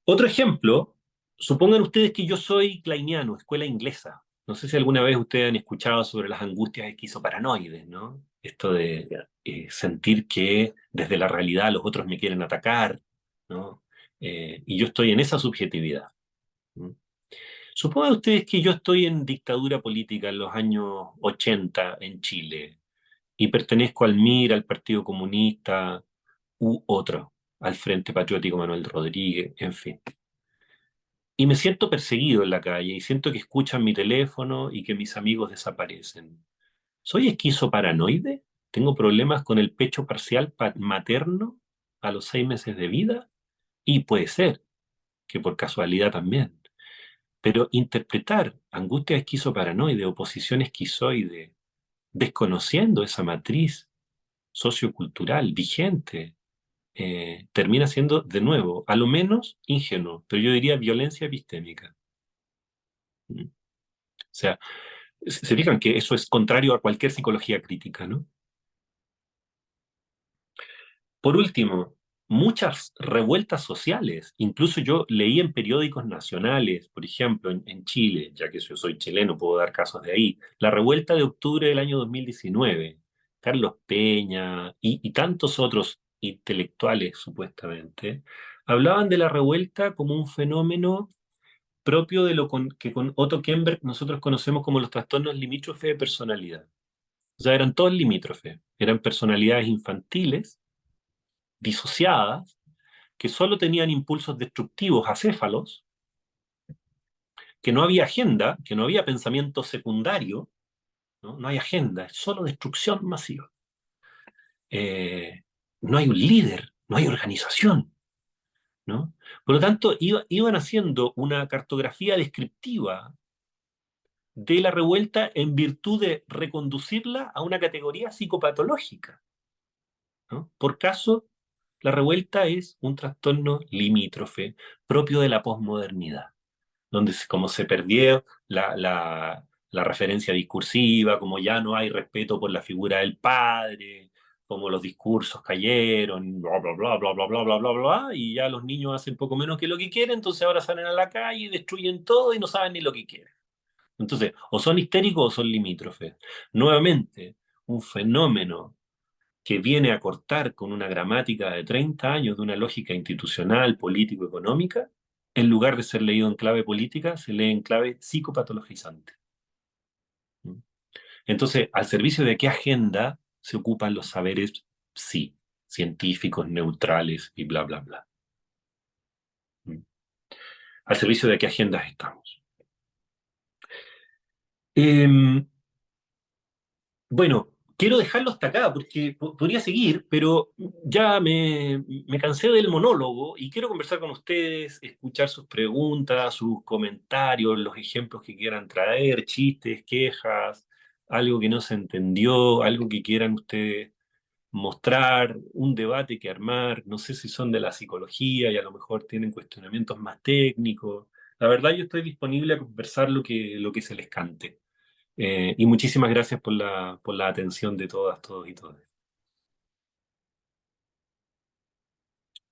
Otro ejemplo, supongan ustedes que yo soy kleiniano, escuela inglesa. No sé si alguna vez ustedes han escuchado sobre las angustias esquizoparanoides, ¿no? Esto de sentir que desde la realidad los otros me quieren atacar, ¿no? Y yo estoy en esa subjetividad. ¿No? Supongan ustedes que yo estoy en dictadura política en los años 80 en Chile y pertenezco al MIR, al Partido Comunista u otro, al Frente Patriótico Manuel Rodríguez, en fin. Y me siento perseguido en la calle y siento que escuchan mi teléfono y que mis amigos desaparecen. ¿Soy esquizoparanoide? ¿Tengo problemas con el pecho parcial materno a los 6 meses de vida? Y puede ser que por casualidad también. Pero interpretar angustia esquizoparanoide, oposición esquizoide, desconociendo esa matriz sociocultural vigente, termina siendo, de nuevo, a lo menos ingenuo, pero yo diría violencia epistémica. ¿Mm? O sea, se fijan que eso es contrario a cualquier psicología crítica, ¿no? Por último, muchas revueltas sociales, incluso yo leí en periódicos nacionales, por ejemplo, en Chile, ya que yo soy chileno, puedo dar casos de ahí, la revuelta de octubre del año 2019, Carlos Peña y tantos otros intelectuales, supuestamente, hablaban de la revuelta como un fenómeno propio de que con Otto Kemberg nosotros conocemos como los trastornos limítrofes de personalidad. O sea, eran todos limítrofes, eran personalidades infantiles, disociadas, que solo tenían impulsos destructivos acéfalos, que no había agenda, que no había pensamiento secundario, no, no hay agenda, es solo destrucción masiva. Eh, no hay un líder, no hay organización, ¿no? Por lo tanto, iban haciendo una cartografía descriptiva de la revuelta en virtud de reconducirla a una categoría psicopatológica, ¿no? Por caso, la revuelta es un trastorno limítrofe propio de la posmodernidad, donde como se perdió la referencia discursiva, como ya no hay respeto por la figura del padre, como los discursos cayeron, bla, bla, bla, bla, bla, bla, bla, bla, bla, y ya los niños hacen poco menos que lo que quieren, entonces ahora salen a la calle y destruyen todo y no saben ni lo que quieren. Entonces, o son histéricos o son limítrofes. Nuevamente, un fenómeno que viene a cortar con una gramática de 30 años de una lógica institucional, político-económica, en lugar de ser leído en clave política, se lee en clave psicopatologizante. Entonces, al servicio de qué agenda se ocupan los saberes, sí, científicos, neutrales y bla, bla, bla. Al servicio de qué agendas estamos. Eh, bueno, quiero dejarlo hasta acá porque podría seguir, pero ya me cansé del monólogo y quiero conversar con ustedes, escuchar sus preguntas, sus comentarios, los ejemplos que quieran traer, chistes, quejas, algo que no se entendió, algo que quieran ustedes mostrar, un debate que armar, no sé si son de la psicología y a lo mejor tienen cuestionamientos más técnicos. La verdad, yo estoy disponible a conversar lo que se les cante. Y muchísimas gracias por la atención de todas, todos y todas.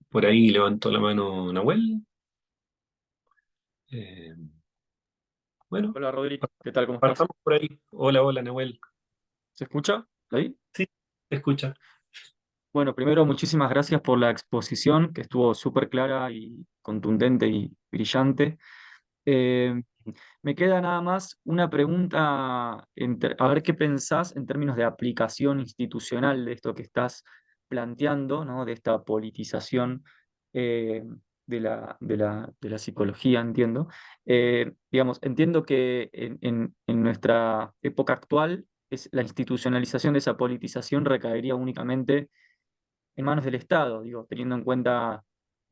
Por ahí levantó la mano Nahuel. Eh, bueno, Hola Rodri, ¿qué tal? ¿Cómo estás? partamos por ahí. Hola, hola, Nahuel. ¿Se escucha ahí? Sí, te escucha. Bueno, primero muchísimas gracias por la exposición, que estuvo súper clara y contundente y brillante. Eh, Me queda nada más una pregunta, a ver qué pensás en términos de aplicación institucional de esto que estás planteando, ¿no? De esta politización eh, de la psicología, entiendo. Digamos, entiendo que en nuestra época actual la institucionalización de esa politización recaería únicamente en manos del Estado, digo, teniendo en cuenta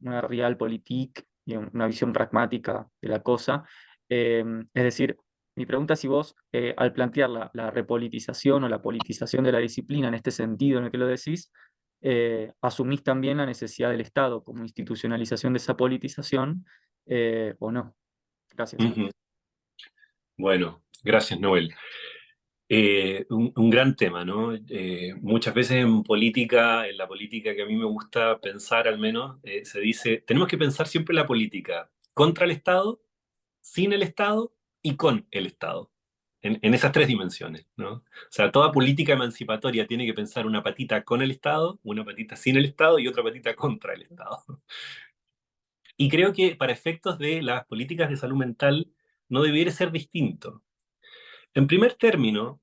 una realpolitik y una visión pragmática de la cosa. Es decir, mi pregunta es si vos, al plantear la repolitización o la politización de la disciplina en este sentido en el que lo decís, asumís también la necesidad del Estado como institucionalización de esa politización, o no. Gracias. Ujú. Bueno, gracias, Noel. Un gran tema, ¿no? Muchas veces en política, en la política que a mí me gusta pensar al menos, se dice, tenemos que pensar siempre la política contra el Estado, sin el Estado y con el Estado. En esas tres dimensiones, ¿no? O sea, toda política emancipatoria tiene que pensar una patita con el Estado, una patita sin el Estado y otra patita contra el Estado. Y creo que para efectos de las políticas de salud mental no debiera ser distinto. En primer término,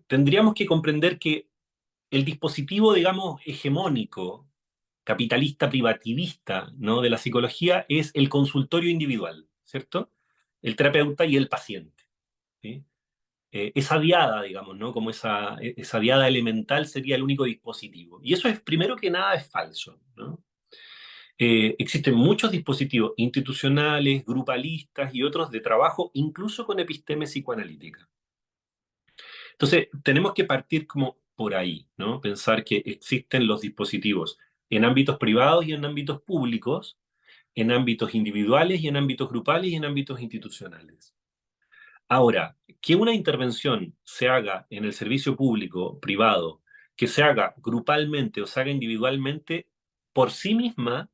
tendríamos que comprender que el dispositivo, digamos, hegemónico, capitalista, privativista, ¿no? De la psicología es el consultorio individual, ¿cierto? El terapeuta y el paciente, ¿sí? Esa diada, digamos, ¿no? Como esa diada elemental sería el único dispositivo. Y eso es, primero que nada, es falso, ¿no? Existen muchos dispositivos institucionales, grupalistas y otros de trabajo, incluso con episteme psicoanalítica. Entonces, tenemos que partir como por ahí, ¿no? Pensar que existen los dispositivos en ámbitos privados y en ámbitos públicos, en ámbitos individuales y en ámbitos grupales y en ámbitos institucionales. Ahora, que una intervención se haga en el servicio público, privado, que se haga grupalmente o se haga individualmente, por sí misma,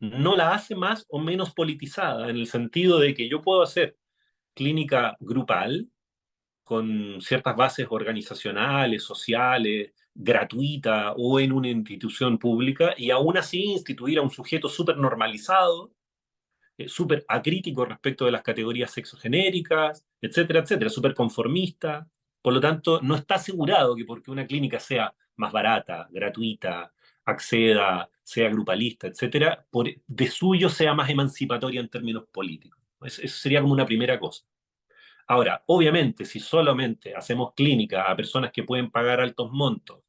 no la hace más o menos politizada, en el sentido de que yo puedo hacer clínica grupal con ciertas bases organizacionales, sociales, gratuita o en una institución pública, y aún así instituir a un sujeto súper normalizado, súper acrítico respecto de las categorías sexogenéricas, etcétera, etcétera, súper conformista. Por lo tanto, no está asegurado que porque una clínica sea más barata, gratuita, acceda, sea grupalista, etcétera, de suyo sea más emancipatoria en términos políticos. Eso sería como una primera cosa. Ahora, obviamente, si solamente hacemos clínica a personas que pueden pagar altos montos,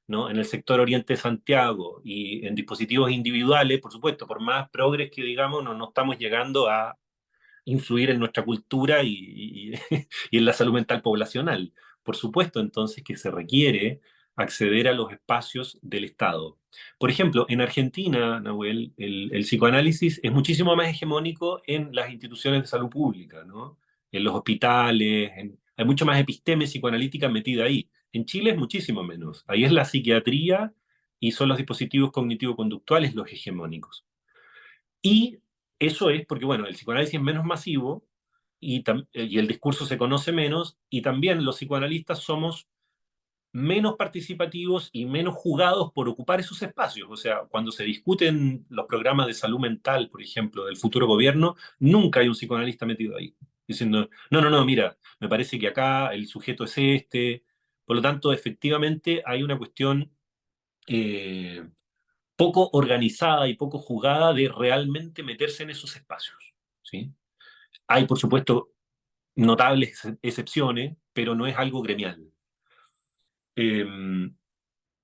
¿no? En el sector Oriente de Santiago y en dispositivos individuales, por supuesto, por más progres que digamos, no estamos llegando a influir en nuestra cultura y en la salud mental poblacional. Por supuesto, entonces, que se requiere acceder a los espacios del Estado. Por ejemplo, en Argentina, Nahuel, el psicoanálisis es muchísimo más hegemónico en las instituciones de salud pública, ¿no? En los hospitales, hay mucho más episteme psicoanalítica metida ahí. En Chile es muchísimo menos. Ahí es la psiquiatría y son los dispositivos cognitivo-conductuales los hegemónicos. Y eso es porque, bueno, el psicoanálisis es menos masivo y el discurso se conoce menos, y también los psicoanalistas somos menos participativos y menos jugados por ocupar esos espacios. O sea, cuando se discuten los programas de salud mental, por ejemplo, del futuro gobierno, nunca hay un psicoanalista metido ahí, diciendo, no, no, no, mira, me parece que acá el sujeto es este. Por lo tanto, efectivamente, hay una cuestión eh, poco organizada y poco jugada de realmente meterse en esos espacios, ¿sí? Hay, por supuesto, notables excepciones, pero no es algo gremial. Eh,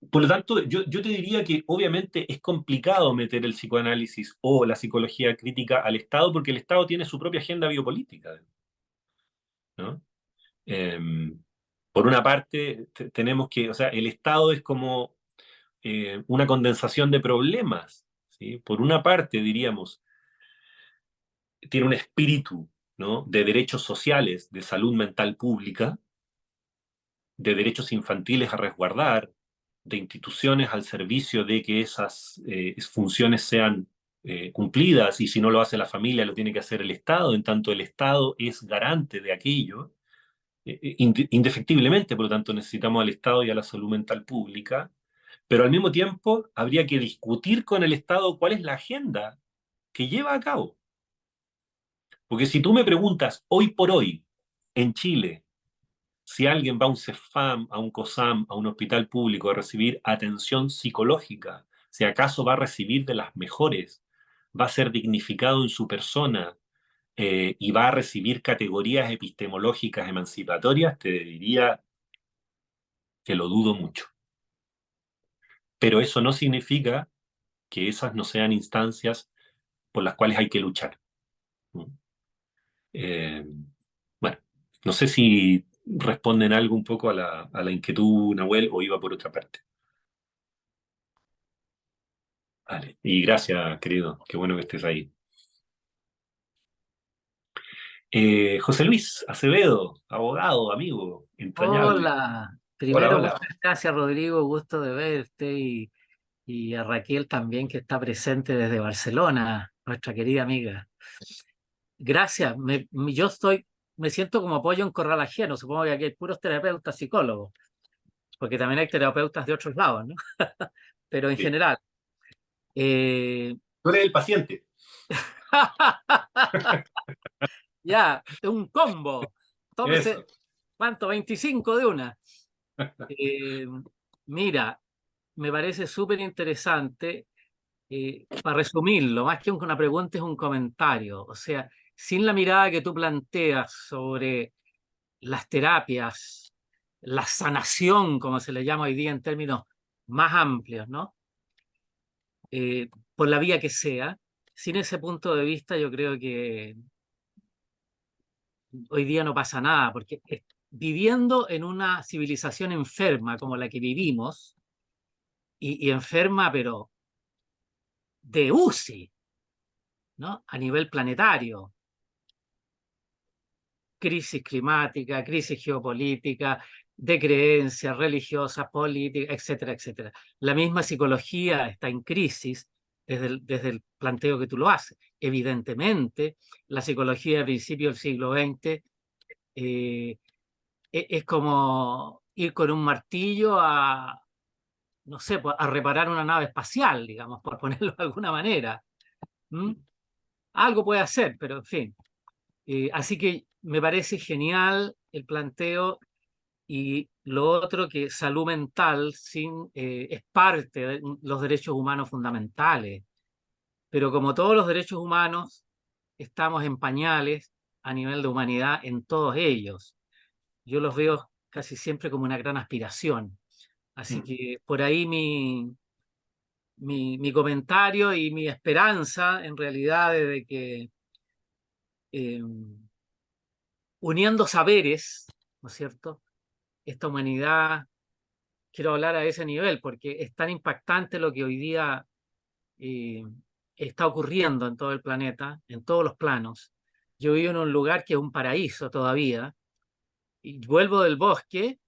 por lo tanto, yo te diría que obviamente es complicado meter el psicoanálisis o la psicología crítica al Estado porque el Estado tiene su propia agenda biopolítica, ¿no? Eh, por una parte, tenemos que, o sea, el Estado es como una condensación de problemas, ¿sí? Por una parte, diríamos, tiene un espíritu, ¿no? De derechos sociales, de salud mental pública, de derechos infantiles a resguardar, de instituciones al servicio de que esas funciones sean cumplidas, y si no lo hace la familia, lo tiene que hacer el Estado, en tanto el Estado es garante de aquello, indefectiblemente, por lo tanto necesitamos al Estado y a la salud mental pública, pero al mismo tiempo habría que discutir con el Estado cuál es la agenda que lleva a cabo. Porque si tú me preguntas hoy por hoy, en Chile, si alguien va a un CEFAM, a un COSAM, a un hospital público a recibir atención psicológica, si acaso va a recibir de las mejores, va a ser dignificado en su persona y va a recibir categorías epistemológicas emancipatorias, te diría que lo dudo mucho. Pero eso no significa que esas no sean instancias por las cuales hay que luchar. ¿No? Eh, bueno, no sé si responden algo un poco a la inquietud, Nahuel, o iba por otra parte. Vale. Y gracias, querido. Qué bueno que estés ahí. José Luis Acevedo, abogado, amigo, entrañable. Hola, Hola, primero hola. muchas gracias Rodrigo, gusto de verte y a Raquel también que está presente desde Barcelona, nuestra querida amiga. Gracias, me siento como pollo en corral ajeno, supongo que aquí hay puros terapeutas psicólogos, porque también hay terapeutas de otros lados, ¿no? Pero en Sí. general. eh, Tú eres el paciente. Ya, un combo. Tómese, Eso. ¿cuánto? 25 de una. Eh, Mira, me parece súper interesante. Para resumirlo, más que una pregunta, es un comentario. O sea, sin la mirada que tú planteas sobre las terapias, la sanación, como se le llama hoy día en términos más amplios, ¿no? Por la vía que sea, sin ese punto de vista, yo creo que hoy día no pasa nada, porque viviendo en una civilización enferma como la que vivimos, y enferma, pero de UCI, ¿no? A nivel planetario, crisis climática, crisis geopolítica, de creencias religiosas, políticas, etcétera, etcétera. La misma psicología está en crisis desde el planteo que tú lo haces. Evidentemente, la psicología a principios del siglo XX es como ir con un martillo a, no sé, pues, a reparar una nave espacial, digamos, por ponerlo de alguna manera. ¿Mm? Algo puede hacer, pero en fin. Así que me parece genial el planteo y lo otro que salud mental es parte de los derechos humanos fundamentales, pero como todos los derechos humanos, estamos en pañales a nivel de humanidad en todos ellos. Yo los veo casi siempre como una gran aspiración. Así que por ahí mi comentario y mi esperanza en realidad es de que eh, uniendo saberes, ¿no es cierto? Esta humanidad, quiero hablar a ese nivel, porque es tan impactante lo que hoy día eh, está ocurriendo en todo el planeta, en todos los planos. Yo vivo en un lugar que es un paraíso todavía, y vuelvo del bosque,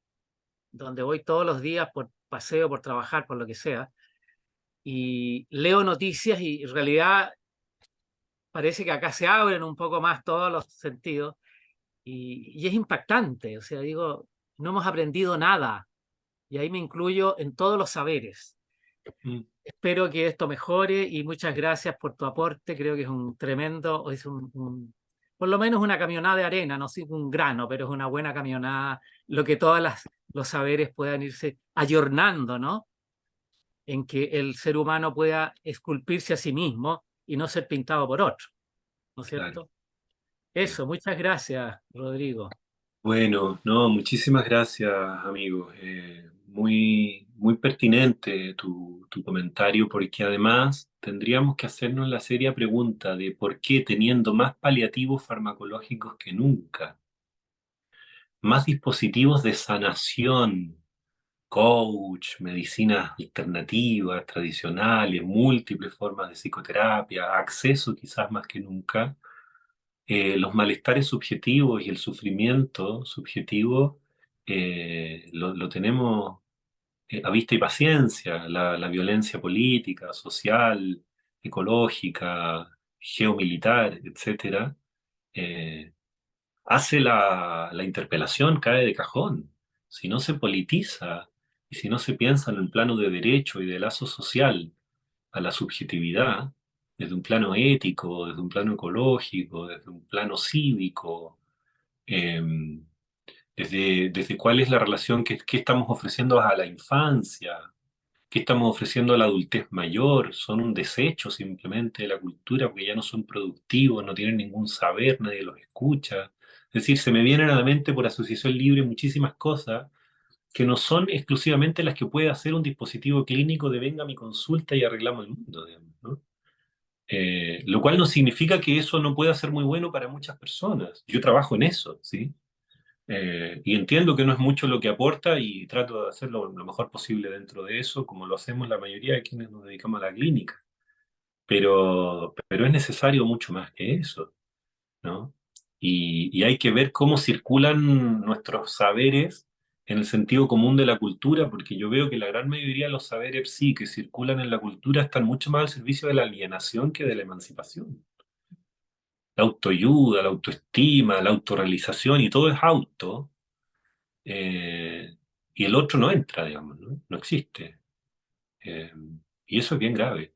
donde voy todos los días por paseo, por trabajar, por lo que sea, y leo noticias y en realidad parece que acá se abren un poco más todos los sentidos y es impactante. O sea, digo, no hemos aprendido nada y ahí me incluyo en todos los saberes. Mm. Espero que esto mejore y muchas gracias por tu aporte. Creo que es un tremendo, por lo menos una camionada de arena, no sé, un grano, pero es una buena camionada, lo que todos los saberes puedan irse ayornando, ¿no? En que el ser humano pueda esculpirse a sí mismo y no ser pintado por otro, ¿no es Claro. cierto? Eso, muchas gracias, Rodrigo. Bueno, no, muchísimas gracias, amigo. Muy, muy pertinente tu comentario, porque además tendríamos que hacernos la seria pregunta de por qué, teniendo más paliativos farmacológicos que nunca, más dispositivos de sanación, coach, medicinas alternativas, tradicionales, múltiples formas de psicoterapia, acceso quizás más que nunca, los malestares subjetivos y el sufrimiento subjetivo lo tenemos a vista y paciencia, la violencia política, social, ecológica, geomilitar, etcétera, eh, hace la interpelación, cae de cajón. Si no se politiza y si no se piensa en el plano de derecho y de lazo social a la subjetividad, desde un plano ético, desde un plano ecológico, desde un plano cívico, eh, desde cuál es la relación que estamos ofreciendo a la infancia, qué estamos ofreciendo a la adultez mayor, son un desecho simplemente de la cultura porque ya no son productivos, no tienen ningún saber, nadie los escucha. Es decir, se me vienen a la mente por asociación libre muchísimas cosas que no son exclusivamente las que puede hacer un dispositivo clínico de venga a mi consulta y arreglamos el mundo, digamos, ¿no? Lo cual no significa que eso no pueda ser muy bueno para muchas personas. Yo trabajo en eso, ¿sí? Y entiendo que no es mucho lo que aporta y trato de hacerlo lo mejor posible dentro de eso, como lo hacemos la mayoría de quienes nos dedicamos a la clínica. Pero es necesario mucho más que eso, ¿no? Y hay que ver cómo circulan nuestros saberes en el sentido común de la cultura, porque yo veo que la gran mayoría de los saberes sí que circulan en la cultura están mucho más al servicio de la alienación que de la emancipación. La autoayuda, la autoestima, la autorrealización y todo es auto, eh, y el otro no entra, digamos, ¿no? No existe. Eh, y eso es bien grave.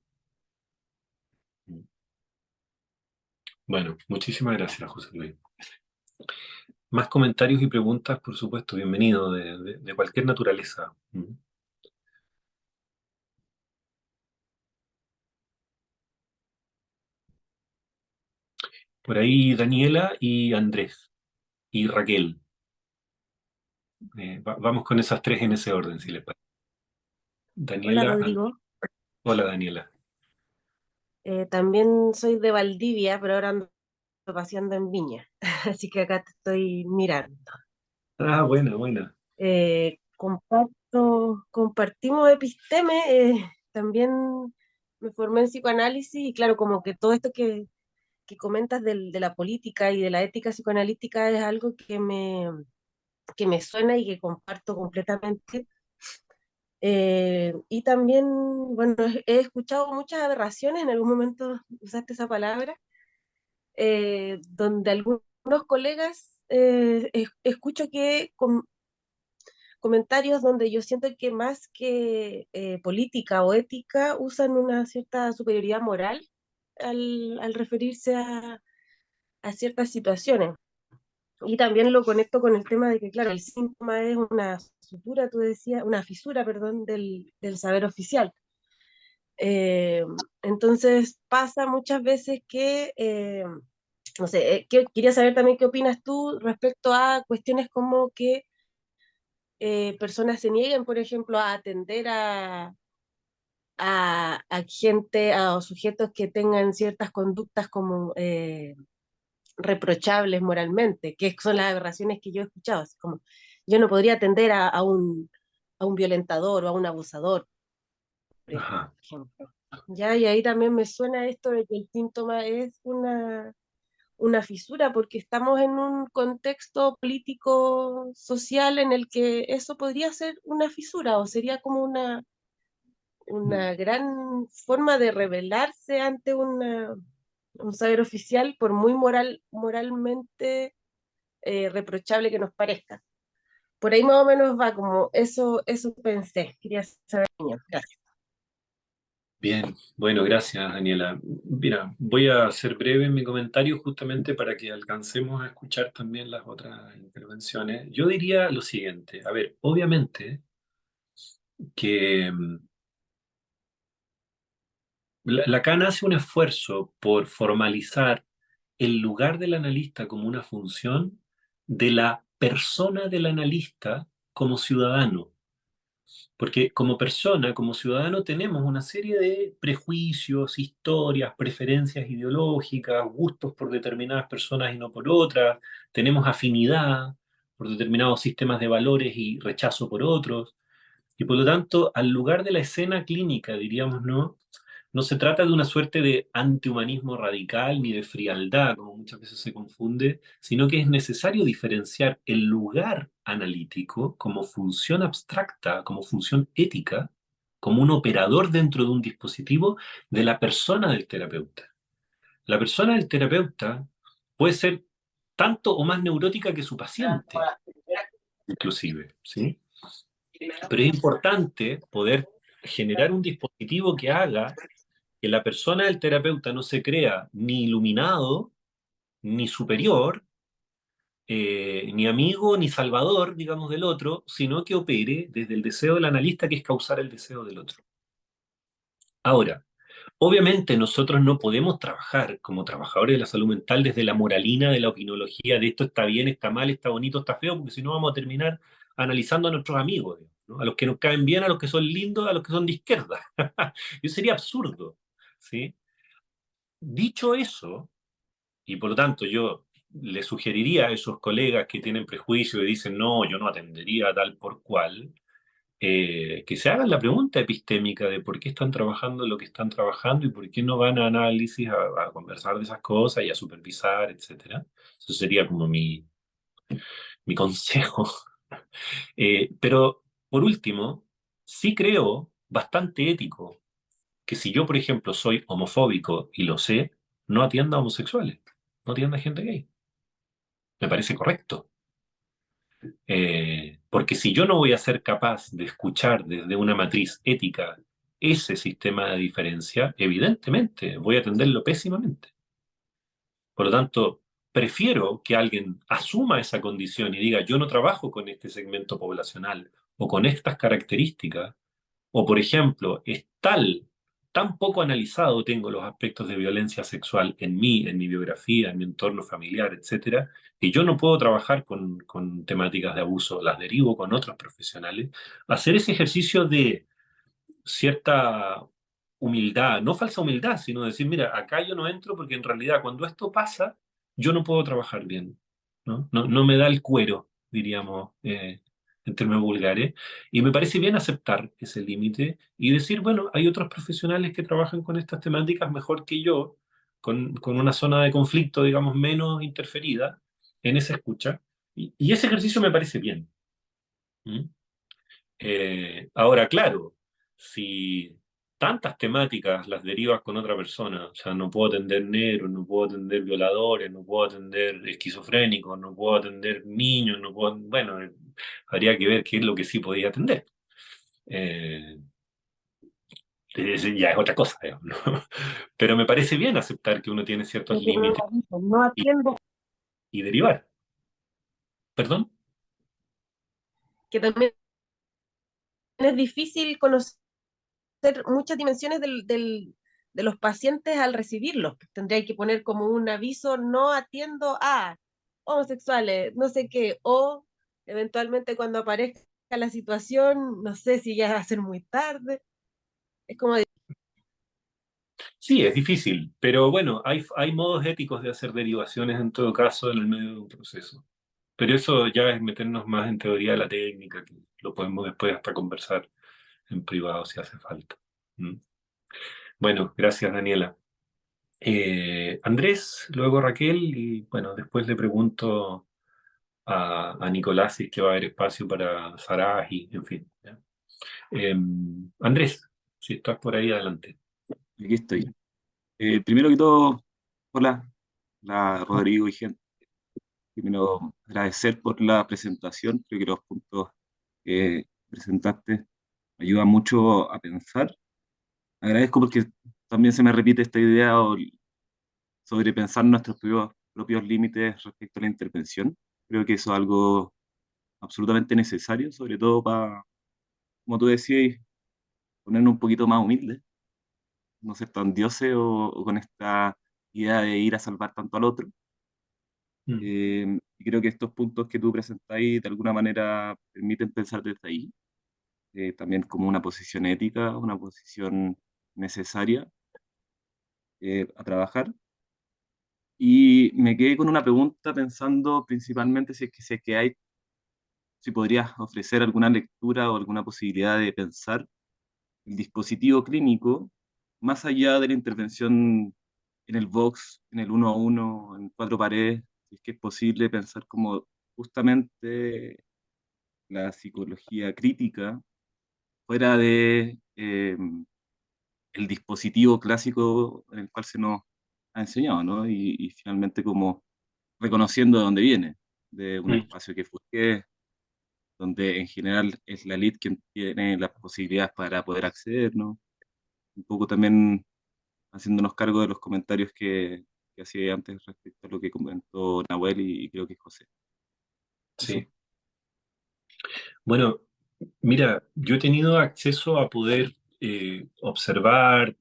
Bueno, muchísimas gracias, José Luis. Más comentarios y preguntas, por supuesto, bienvenido, de cualquier naturaleza. Por ahí Daniela y Andrés y Raquel. Vamos con esas tres en ese orden, si les parece. Hola Daniela, Rodrigo. hola Daniela. También soy de Valdivia, pero ahora ando paseando en Viña, así que acá te estoy mirando. Ah, buena, buena. Compartimos episteme, también me formé en psicoanálisis y claro, como que todo esto que comentas de la política y de la ética psicoanalítica es algo que me suena y que comparto completamente. Y también, bueno, he escuchado muchas aberraciones, en algún momento usaste esa palabra, donde algunos colegas escucho que comentarios donde yo siento que más que política o ética usan una cierta superioridad moral al referirse a ciertas situaciones. Y también lo conecto con el tema de que, claro, el síntoma es una sutura, tú decías, una fisura, perdón, del saber oficial. Eh, entonces pasa muchas veces que, no sé, quería saber también qué opinas tú respecto a cuestiones como que personas se nieguen, por ejemplo, a atender a gente, a sujetos que tengan ciertas conductas como reprochables moralmente, que son las aberraciones que yo he escuchado, así como yo no podría atender a un violentador o a un abusador, por Ajá. ejemplo. Ya, y ahí también me suena esto de que el síntoma es una fisura, porque estamos en un contexto político social en el que eso podría ser una fisura o sería como una gran forma de rebelarse ante un saber oficial, por muy moralmente reprochable que nos parezca. por ahí más o menos va como eso pensé. Quería saber tu opinión. Gracias. Bien, bueno, gracias, Daniela. Mira, voy a ser breve en mi comentario justamente para que alcancemos a escuchar también las otras intervenciones. Yo diría lo siguiente, a ver, obviamente que Lacan hace un esfuerzo por formalizar el lugar del analista como una función de la persona del analista como ciudadano. Porque como persona, como ciudadano, tenemos una serie de prejuicios, historias, preferencias ideológicas, gustos por determinadas personas y no por otras, tenemos afinidad por determinados sistemas de valores y rechazo por otros. Y por lo tanto, al lugar de la escena clínica, diríamos, ¿no? No se trata de una suerte de antihumanismo radical ni de frialdad, como muchas veces se confunde, sino que es necesario diferenciar el lugar analítico como función abstracta, como función ética, como un operador dentro de un dispositivo de la persona del terapeuta. La persona del terapeuta puede ser tanto o más neurótica que su paciente, inclusive, ¿sí? Pero es importante poder generar un dispositivo que haga que la persona del terapeuta no se crea ni iluminado, ni superior, ni amigo, ni salvador, digamos, del otro, sino que opere desde el deseo del analista, que es causar el deseo del otro. Ahora, obviamente nosotros no podemos trabajar como trabajadores de la salud mental desde la moralina de la opinología, de esto está bien, está mal, está bonito, está feo, porque si no vamos a terminar analizando a nuestros amigos, ¿no? A los que nos caen bien, a los que son lindos, a los que son de izquierda. Eso sería absurdo, ¿sí? Dicho eso, y por lo tanto yo le sugeriría a esos colegas que tienen prejuicio y dicen, no, yo no atendería a tal por cual, que se hagan la pregunta epistémica de por qué están trabajando lo que están trabajando y por qué no van a análisis, a conversar de esas cosas y a supervisar, etcétera. Eso sería como mi consejo. Pero, por último, sí creo bastante ético que si yo, por ejemplo, soy homofóbico y lo sé, no atienda a homosexuales, no atienda a gente gay. Me parece correcto. Porque si yo no voy a ser capaz de escuchar desde una matriz ética ese sistema de diferencia, evidentemente voy a atenderlo pésimamente. Por lo tanto, prefiero que alguien asuma esa condición y diga, yo no trabajo con este segmento poblacional o con estas características, o por ejemplo, es tan poco analizado tengo los aspectos de violencia sexual en mí, en mi biografía, en mi entorno familiar, etcétera, que yo no puedo trabajar con temáticas de abuso, las derivo con otros profesionales. Hacer ese ejercicio de cierta humildad, no falsa humildad, sino decir, mira, acá yo no entro porque en realidad cuando esto pasa, yo no puedo trabajar bien, ¿no? No me da el cuero, diríamos, en términos vulgares, y me parece bien aceptar ese límite y decir, bueno, hay otros profesionales que trabajan con estas temáticas mejor que yo, con una zona de conflicto, digamos, menos interferida en esa escucha, y ese ejercicio me parece bien. ¿Mm? Ahora, claro, si tantas temáticas las derivas con otra persona, o sea, no puedo atender negros, no puedo atender violadores, no puedo atender esquizofrénicos, no puedo atender niños, no puedo, bueno, habría que ver qué es lo que sí podía atender. Eh, ya es otra cosa, digamos, ¿no? Pero me parece bien aceptar que uno tiene ciertos límites No atiendo, y derivar. ¿Perdón? que también es difícil conocer muchas dimensiones de los pacientes al recibirlos. Tendría que poner como un aviso, no atiendo a homosexuales, no sé qué, o eventualmente cuando aparezca la situación, no sé si ya va a ser muy tarde. Es como Sí, es difícil, pero bueno, hay modos éticos de hacer derivaciones en todo caso en el medio de un proceso. Pero eso ya es meternos más en teoría de la técnica, que lo podemos después hasta conversar en privado si hace falta. ¿Mm? Bueno, gracias Daniela. Andrés, luego Raquel, y bueno, después le pregunto a Nicolás si es que va a haber espacio para Saraji, en fin. ¿Ya? Andrés, si estás por ahí, adelante. Aquí estoy. Primero que todo, hola, hola Rodrigo y gente. Primero, agradecer por la presentación. Creo que los puntos que presentaste ayudan mucho a pensar. Agradezco porque también se me repite esta idea sobre pensar nuestros propios límites respecto a la intervención. Creo que eso es algo absolutamente necesario, sobre todo para, como tú decías, ponernos un poquito más humildes, no ser tan dioses o con esta idea de ir a salvar tanto al otro. Mm. Y creo que estos puntos que tú presentáis de alguna manera permiten pensar desde ahí, también como una posición ética, una posición necesaria a trabajar. Y me quedé con una pregunta pensando principalmente si es que hay, si podrías ofrecer alguna lectura o alguna posibilidad de pensar el dispositivo clínico más allá de la intervención en el box, en el uno a uno, en cuatro paredes, si es que es posible pensar como justamente la psicología crítica fuera de el dispositivo clásico en el cual se nos ha enseñado, ¿no? Y finalmente como reconociendo de dónde viene, de un Mm. espacio que fue donde en general es la elite quien tiene las posibilidades para poder acceder, ¿no? Un poco también haciéndonos cargo de los comentarios que hacía antes respecto a lo que comentó Nahuel y creo que José. Eso. Sí. Bueno, mira, yo he tenido acceso a poder observar,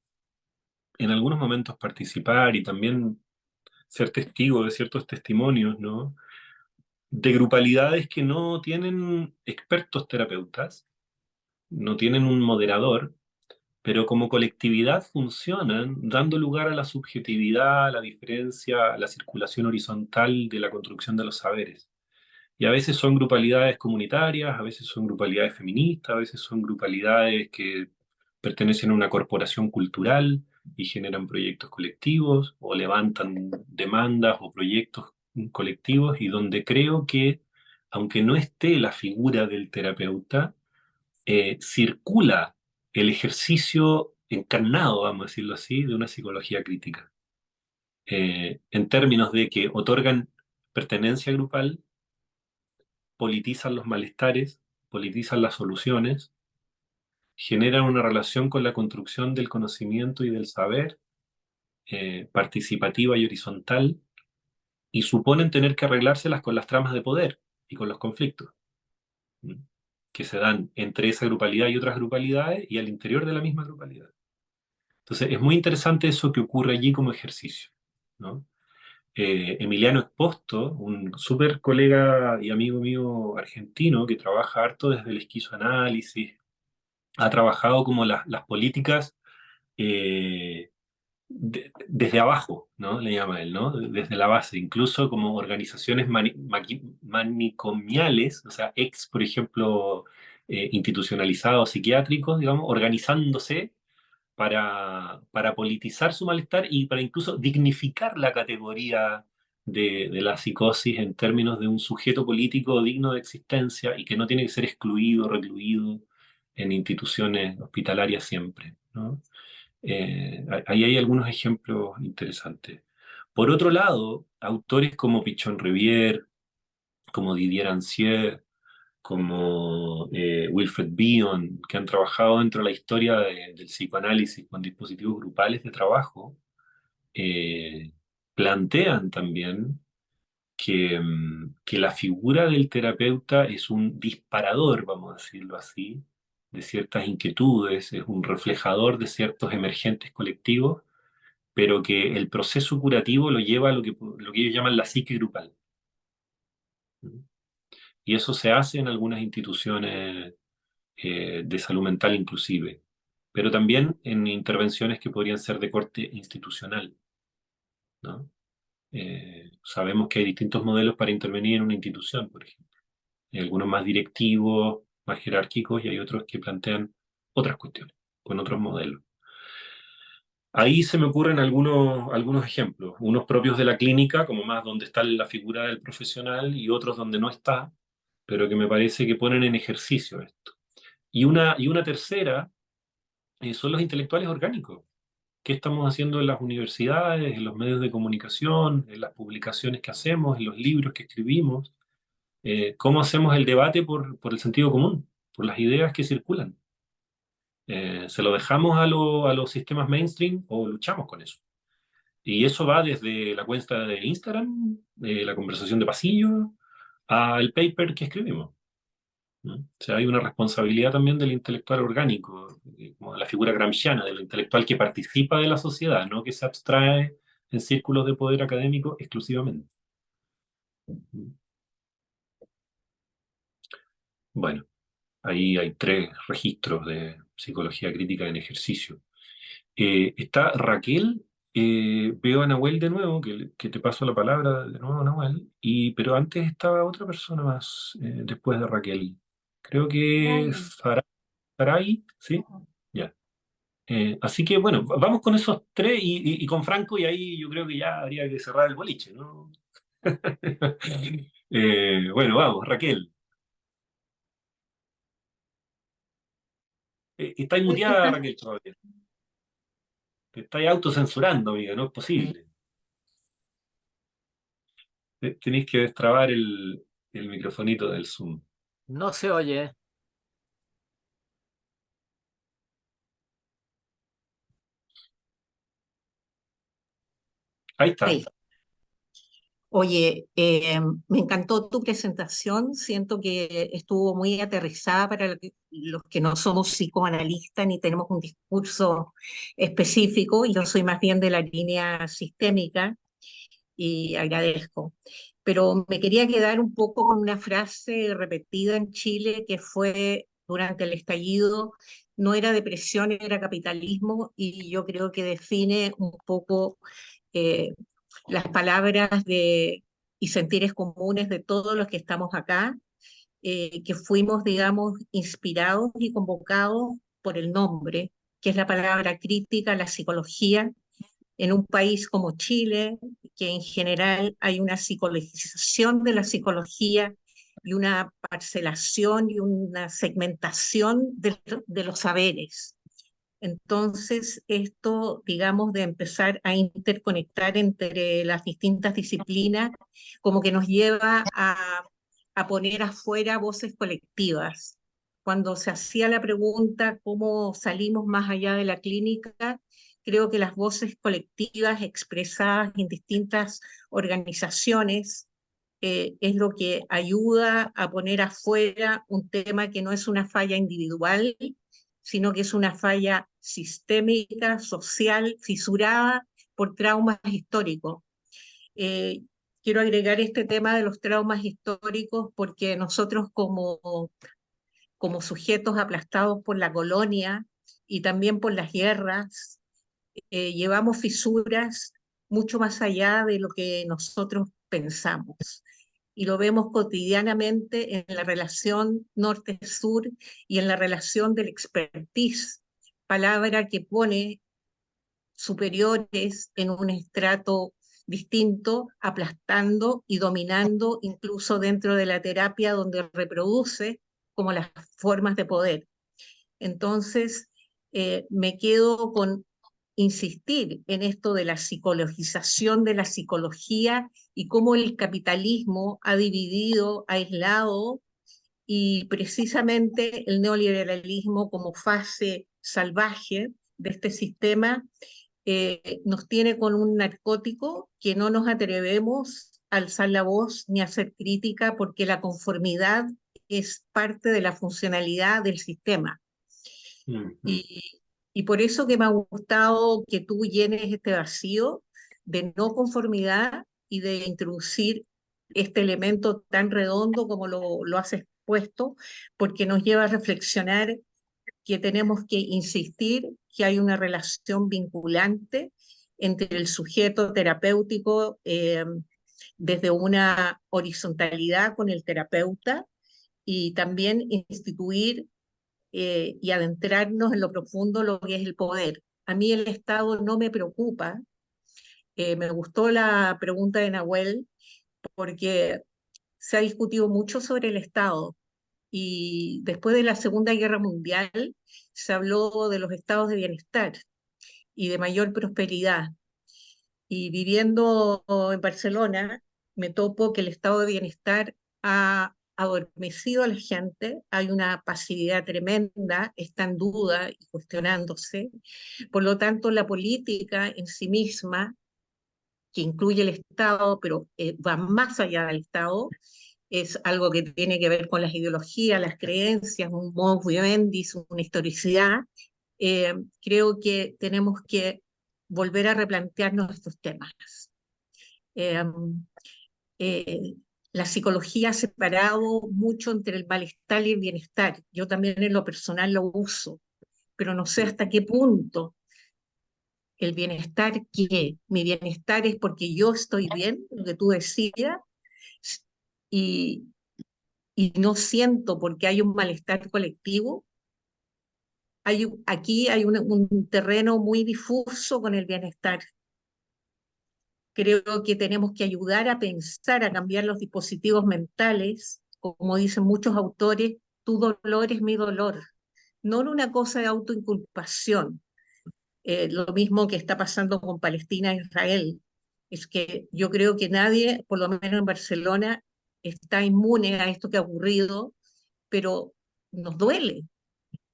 en algunos momentos participar y también ser testigo de ciertos testimonios, ¿no? De grupalidades que no tienen expertos terapeutas, no tienen un moderador, pero como colectividad funcionan dando lugar a la subjetividad, a la diferencia, a la circulación horizontal de la construcción de los saberes. Y a veces son grupalidades comunitarias, a veces son grupalidades feministas, a veces son grupalidades que pertenecen a una corporación cultural y generan proyectos colectivos o levantan demandas o proyectos colectivos y donde creo que, aunque no esté la figura del terapeuta, circula el ejercicio encarnado, vamos a decirlo así, de una psicología crítica. En términos de que otorgan pertenencia grupal, politizan los malestares, politizan las soluciones, generan una relación con la construcción del conocimiento y del saber, participativa y horizontal, y suponen tener que arreglárselas con las tramas de poder y con los conflictos, ¿m? Que se dan entre esa grupalidad y otras grupalidades y al interior de la misma grupalidad. Entonces, es muy interesante eso que ocurre allí como ejercicio, ¿no? Emiliano Esposto, un súper colega y amigo mío argentino que trabaja harto desde el esquizoanálisis, ha trabajado como las políticas desde abajo, ¿no? Le llama él, ¿no? Desde la base, incluso como organizaciones manicomiales, o sea, por ejemplo, institucionalizados psiquiátricos, digamos, organizándose para politizar su malestar y para incluso dignificar la categoría de la psicosis en términos de un sujeto político digno de existencia y que no tiene que ser excluido, recluido en instituciones hospitalarias siempre, ¿no? Ahí hay algunos ejemplos interesantes. Por otro lado, autores como Pichon Rivière, como Didier Ancière, como Wilfred Bion, que han trabajado dentro de la historia del psicoanálisis con dispositivos grupales de trabajo, eh, plantean también que la figura del terapeuta es un disparador, vamos a decirlo así, de ciertas inquietudes, es un reflejador de ciertos emergentes colectivos, pero que el proceso curativo lo lleva a lo que ellos llaman la psique grupal. Y eso se hace en algunas instituciones de salud mental inclusive, pero también en intervenciones que podrían ser de corte institucional, ¿no? Sabemos que hay distintos modelos para intervenir en una institución, por ejemplo. Hay algunos más directivos, más jerárquicos, y hay otros que plantean otras cuestiones, con otros modelos. Ahí se me ocurren algunos ejemplos, unos propios de la clínica, como más donde está la figura del profesional, y otros donde no está, pero que me parece que ponen en ejercicio esto. Y una tercera son los intelectuales orgánicos. qué estamos haciendo en las universidades, en los medios de comunicación, en las publicaciones que hacemos, en los libros que escribimos, cómo hacemos el debate por el sentido común, por las ideas que circulan. ¿Se lo dejamos a los sistemas mainstream o luchamos con eso? Y eso va desde la cuenta de Instagram, la conversación de pasillo, al paper que escribimos, ¿no? O sea, hay una responsabilidad también del intelectual orgánico, como de la figura gramsciana, del intelectual que participa de la sociedad, no que se abstrae en círculos de poder académico exclusivamente. Bueno, ahí hay 3 registros de psicología crítica en ejercicio. Está Raquel, veo a Nahuel de nuevo, que te paso la palabra de nuevo, Nahuel, pero antes estaba otra persona más después de Raquel. Creo que Brian. Faray, ¿sí? Ya. Así que bueno, vamos con esos 3 y con Franco, y ahí yo creo que ya habría que cerrar el boliche, ¿no? Bueno, vamos, Raquel. Estáis muteada, Raquel, todavía. Te estáis autocensurando, amiga, no es posible. Tenéis que destrabar el microfonito del Zoom. No se oye. Ahí está. Ahí. Oye, me encantó tu presentación. Siento que estuvo muy aterrizada para los que no somos psicoanalistas ni tenemos un discurso específico. Yo soy más bien de la línea sistémica y agradezco. Pero me quería quedar un poco con una frase repetida en Chile que fue durante el estallido: no era depresión, era capitalismo, y yo creo que define un poco eh, las palabras y sentires comunes de todos los que estamos acá, que fuimos, digamos, inspirados y convocados por el nombre, que es la palabra crítica, la psicología, en un país como Chile, que en general hay una psicologización de la psicología y una parcelación y una segmentación de los saberes. Entonces, esto, digamos, de empezar a interconectar entre las distintas disciplinas, como que nos lleva a poner afuera voces colectivas. Cuando se hacía la pregunta cómo salimos más allá de la clínica, creo que las voces colectivas expresadas en distintas organizaciones es lo que ayuda a poner afuera un tema que no es una falla individual, sino que es una falla sistémica, social, fisurada por traumas históricos. Eh, Quiero agregar este tema de los traumas históricos porque nosotros como sujetos aplastados por la colonia y también por las guerras, llevamos fisuras mucho más allá de lo que nosotros pensamos. Y lo vemos cotidianamente en la relación norte-sur y en la relación del expertise, palabra que pone superiores en un estrato distinto, aplastando y dominando incluso dentro de la terapia donde reproduce como las formas de poder. Entonces, me quedo con insistir en esto de la psicologización de la psicología y cómo el capitalismo ha dividido, aislado, y precisamente el neoliberalismo como fase salvaje de este sistema nos tiene con un narcótico que no nos atrevemos a alzar la voz ni a hacer crítica porque la conformidad es parte de la funcionalidad del sistema. Y, y por eso que me ha gustado que tú llenes este vacío de no conformidad y de introducir este elemento tan redondo como lo has expuesto, porque nos lleva a reflexionar que tenemos que insistir que hay una relación vinculante entre el sujeto terapéutico desde una horizontalidad con el terapeuta y también instituir y adentrarnos en lo profundo lo que es el poder. A mí el Estado no me preocupa. Me gustó la pregunta de Nahuel porque se ha discutido mucho sobre el Estado y después de la Segunda Guerra Mundial se habló de los estados de bienestar y de mayor prosperidad. Y viviendo en Barcelona, me topo que el estado de bienestar ha adormecido a la gente, hay una pasividad tremenda, está en duda y cuestionándose. Por lo tanto, la política en sí misma, que incluye el Estado, pero va más allá del Estado, es algo que tiene que ver con las ideologías, las creencias, un modus vivendi, una historicidad. Creo que tenemos que volver a replantearnos estos temas. Eh, eh, la psicología ha separado mucho entre el malestar y el bienestar. Yo también en lo personal lo uso, pero no sé hasta qué punto el bienestar, ¿qué? Mi bienestar es porque yo estoy bien, lo que tú decías, y, y no siento porque hay un malestar colectivo. Aquí hay un terreno muy difuso con el bienestar. Creo que tenemos que ayudar a pensar, a cambiar los dispositivos mentales, como dicen muchos autores, tu dolor es mi dolor, no en una cosa de autoinculpación. Lo mismo que está pasando con Palestina e Israel. Es que yo creo que nadie, por lo menos en Barcelona, está inmune a esto que ha ocurrido, pero nos duele.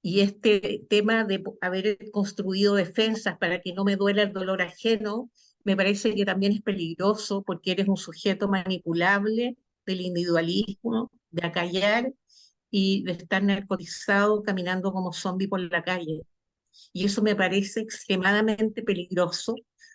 Y este tema de haber construido defensas para que no me duela el dolor ajeno, me parece que también es peligroso porque eres un sujeto manipulable del individualismo, de acallar y de estar narcotizado caminando como zombie por la calle. Y eso me parece extremadamente peligroso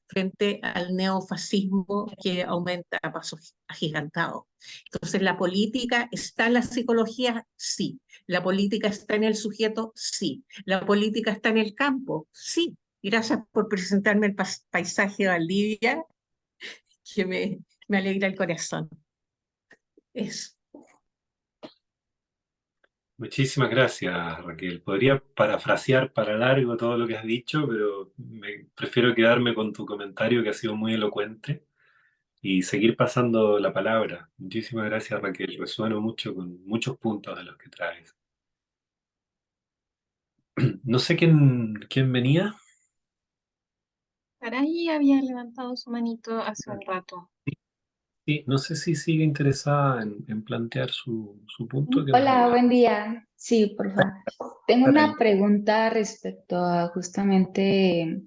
frente al neofascismo que aumenta a pasos agigantados. Entonces, ¿la política está en la psicología? Sí. ¿La política está en el sujeto? Sí. ¿La política está en el campo? Sí. Gracias por presentarme el paisaje de Valdivia, que me alegra el corazón. Eso. Muchísimas gracias, Raquel. Podría parafrasear para largo todo lo que has dicho, pero prefiero quedarme con tu comentario que ha sido muy elocuente y seguir pasando la palabra. Muchísimas gracias, Raquel. Resueno mucho con muchos puntos de los que traes. No sé quién venía. Sarai había levantado su manito hace un rato. Sí, no sé si sigue interesada en plantear su punto. Que nos Hola, diga. buen día. Sí, por favor. Tengo Sarai. una pregunta respecto a justamente,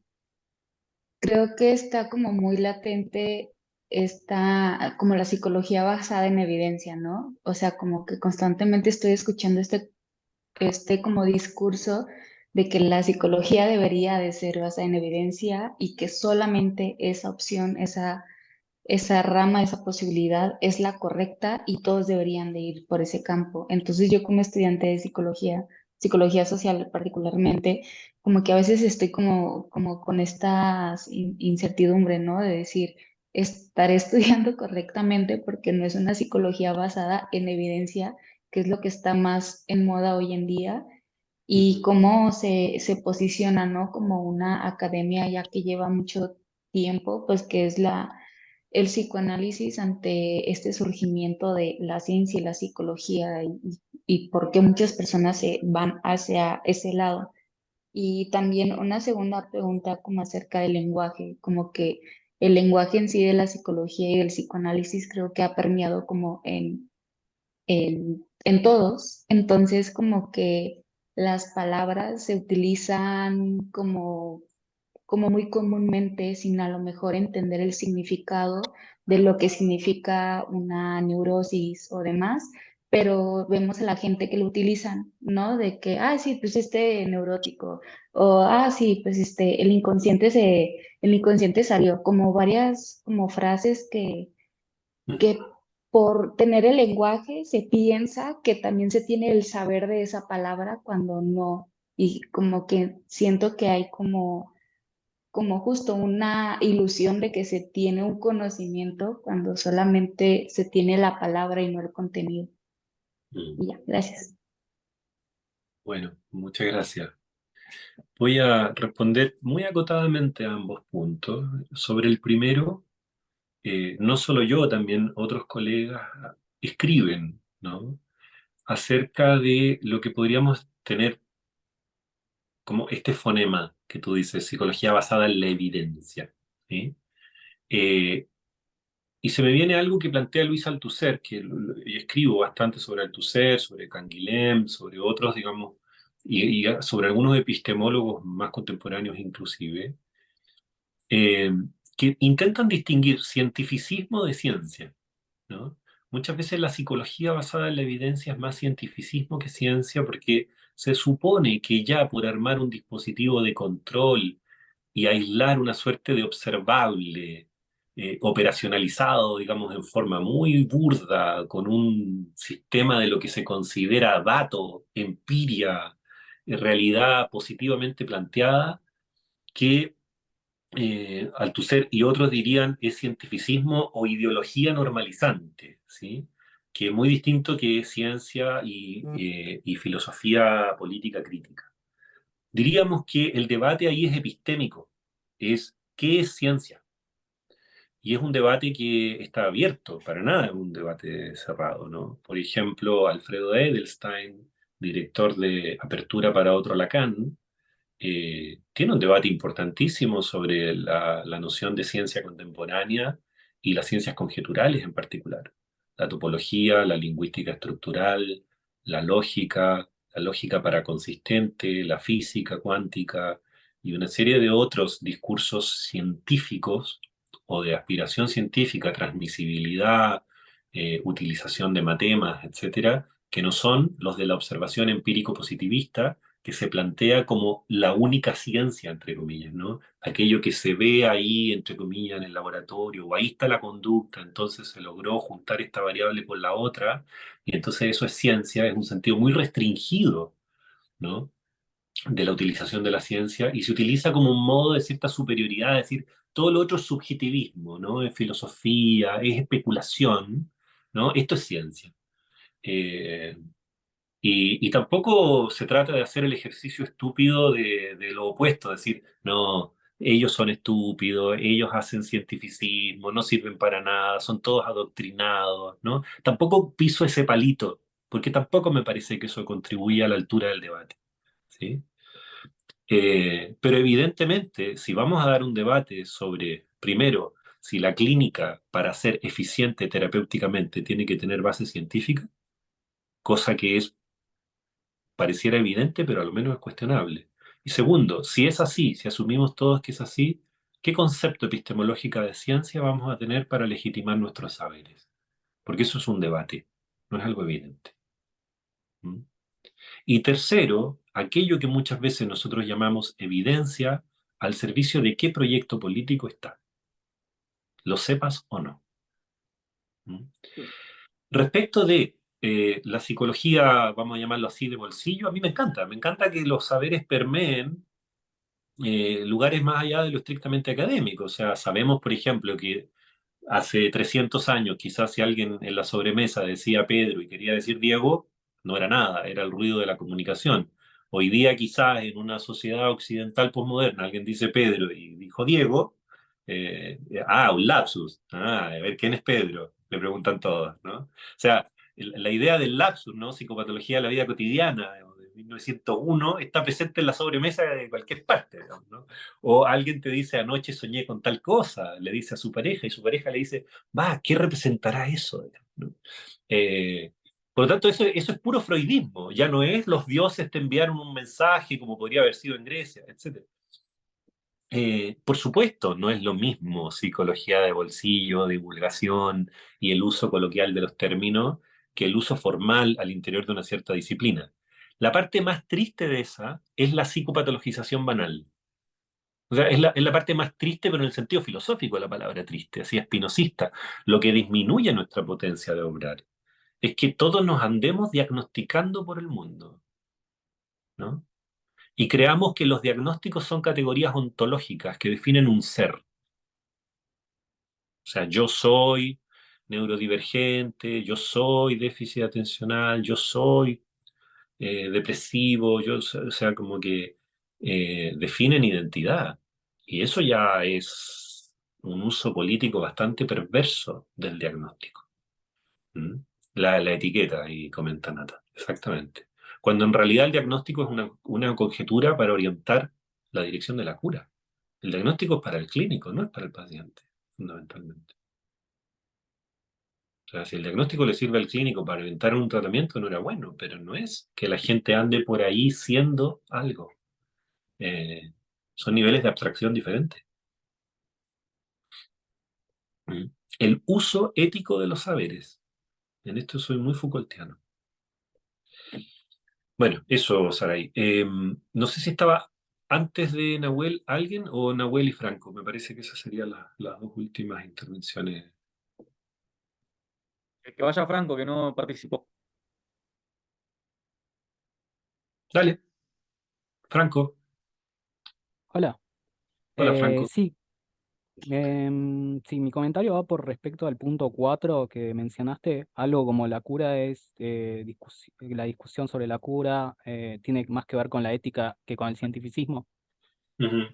creo que está como muy latente esta, como la psicología basada en evidencia, ¿no? O sea, como que constantemente estoy escuchando este como discurso de que la psicología debería de ser basada en evidencia y que solamente esa opción, esa rama, esa posibilidad es la correcta y todos deberían de ir por ese campo. Entonces yo como estudiante de psicología social particularmente, como que a veces estoy como con esta incertidumbre, ¿no? De decir, estaré estudiando correctamente porque no es una psicología basada en evidencia, que es lo que está más en moda hoy en día, y cómo se posiciona, ¿no? Como una academia ya que lleva mucho tiempo, pues que es el psicoanálisis ante este surgimiento de la ciencia y la psicología y por qué muchas personas se van hacia ese lado. Y también una segunda pregunta como acerca del lenguaje, como que el lenguaje en sí de la psicología y del psicoanálisis creo que ha permeado como en todos. Entonces como que las palabras se utilizan como muy comúnmente sin a lo mejor entender el significado de lo que significa una neurosis o demás, pero vemos a la gente que lo utilizan, ¿no? De que, ah, sí, pues este neurótico, o, ah, sí, pues el inconsciente salió, como varias como frases que por tener el lenguaje se piensa que también se tiene el saber de esa palabra cuando no, y como que siento que hay como justo una ilusión de que se tiene un conocimiento cuando solamente se tiene la palabra y no el contenido. Mm. Y ya, gracias. Bueno, muchas gracias. Voy a responder muy acotadamente a ambos puntos. Sobre el primero, no solo yo, también otros colegas escriben, ¿no? Acerca de lo que podríamos tener como este fonema que tú dices, psicología basada en la evidencia, ¿sí? Eh, y se me viene algo que plantea Luis Althusser, y escribo bastante sobre Althusser, sobre Canguilhem, sobre otros, digamos, y sobre algunos epistemólogos más contemporáneos inclusive, eh, que intentan distinguir cientificismo de ciencia, ¿no? Muchas veces la psicología basada en la evidencia es más cientificismo que ciencia porque se supone que ya por armar un dispositivo de control y aislar una suerte de observable, operacionalizado, digamos, en forma muy burda, con un sistema de lo que se considera dato, empiria, realidad positivamente planteada, que Althusser y otros dirían es cientificismo o ideología normalizante, ¿sí? Que es muy distinto que ciencia y filosofía política crítica. Diríamos que el debate ahí es epistémico, es ¿qué es ciencia? Y es un debate que está abierto, para nada es un debate cerrado, ¿no? Por ejemplo, Alfredo Edelstein, director de Apertura para otro Lacan, tiene un debate importantísimo sobre la noción de ciencia contemporánea y las ciencias conjeturales en particular. La topología, la lingüística estructural, la lógica paraconsistente, la física cuántica y una serie de otros discursos científicos o de aspiración científica, transmisibilidad, utilización de matemas, etcétera, que no son los de la observación empírico-positivista, que se plantea como la única ciencia, entre comillas, ¿no? Aquello que se ve ahí, entre comillas, en el laboratorio, o ahí está la conducta, entonces se logró juntar esta variable con la otra, y entonces eso es ciencia, es un sentido muy restringido, ¿no? De la utilización de la ciencia, y se utiliza como un modo de cierta superioridad, es decir, todo lo otro es subjetivismo, ¿no? Es filosofía, es especulación, ¿no? Esto es ciencia. Eh, y tampoco se trata de hacer el ejercicio estúpido de lo opuesto, decir, no, ellos son estúpidos, ellos hacen cientificismo, no sirven para nada, son todos adoctrinados, ¿no? Tampoco piso ese palito, porque tampoco me parece que eso contribuya a la altura del debate, ¿sí? Pero evidentemente, si vamos a dar un debate sobre, primero, si la clínica para ser eficiente terapéuticamente tiene que tener base científica, cosa que es pareciera evidente, pero a lo menos es cuestionable. Y segundo, si es así, si asumimos todos que es así, ¿qué concepto epistemológico de ciencia vamos a tener para legitimar nuestros saberes? Porque eso es un debate, no es algo evidente. ¿Mm? Y tercero, aquello que muchas veces nosotros llamamos evidencia, al servicio de qué proyecto político está, lo sepas o no. ¿Mm? Respecto de la psicología, vamos a llamarlo así, de bolsillo, a mí me encanta que los saberes permeen lugares más allá de lo estrictamente académico. O sea, sabemos, por ejemplo, que hace 300 años, quizás si alguien en la sobremesa decía Pedro y quería decir Diego, no era nada, era el ruido de la comunicación. Hoy día, quizás en una sociedad occidental posmoderna, alguien dice Pedro y dijo Diego, un lapsus. A ver, ¿quién es Pedro? Le preguntan todos, ¿no? O sea, la idea del lapsus, ¿no? Psicopatología de la vida cotidiana, de 1901, está presente en la sobremesa de cualquier parte, digamos, ¿no? O alguien te dice, anoche soñé con tal cosa, le dice a su pareja, y su pareja le dice, va, ¿qué representará eso? ¿No? Eh, por lo tanto, eso es puro freudismo, ya no es los dioses te enviaron un mensaje como podría haber sido en Grecia, etc. Por supuesto, no es lo mismo psicología de bolsillo, divulgación y el uso coloquial de los términos que el uso formal al interior de una cierta disciplina. La parte más triste de esa es la psicopatologización banal. O sea, es la parte más triste, pero en el sentido filosófico de la palabra triste, así espinosista, lo que disminuye nuestra potencia de obrar. Es que todos nos andemos diagnosticando por el mundo, ¿no? Y creamos que los diagnósticos son categorías ontológicas que definen un ser. O sea, yo soy neurodivergente, yo soy déficit atencional, yo soy depresivo, o sea, como que definen identidad. Y eso ya es un uso político bastante perverso del diagnóstico. ¿Mm? La etiqueta, y comenta Nata, exactamente. Cuando en realidad el diagnóstico es una conjetura para orientar la dirección de la cura. El diagnóstico es para el clínico, no es para el paciente, fundamentalmente. O sea, si el diagnóstico le sirve al clínico para orientar un tratamiento, no era bueno, pero no es que la gente ande por ahí siendo algo. Eh, Son niveles de abstracción diferentes. Mm. El uso ético de los saberes. En esto soy muy Foucaultiano. Bueno, eso, Saray. No sé si estaba antes de Nahuel alguien o Nahuel y Franco. Me parece que esas serían las dos últimas intervenciones. Que vaya Franco, que no participó. Dale, Franco. Hola. Hola, Franco. Sí, sí, mi comentario va por respecto al punto 4 que mencionaste, algo como la cura es, la discusión sobre la cura tiene más que ver con la ética que con el cientificismo. Ujú.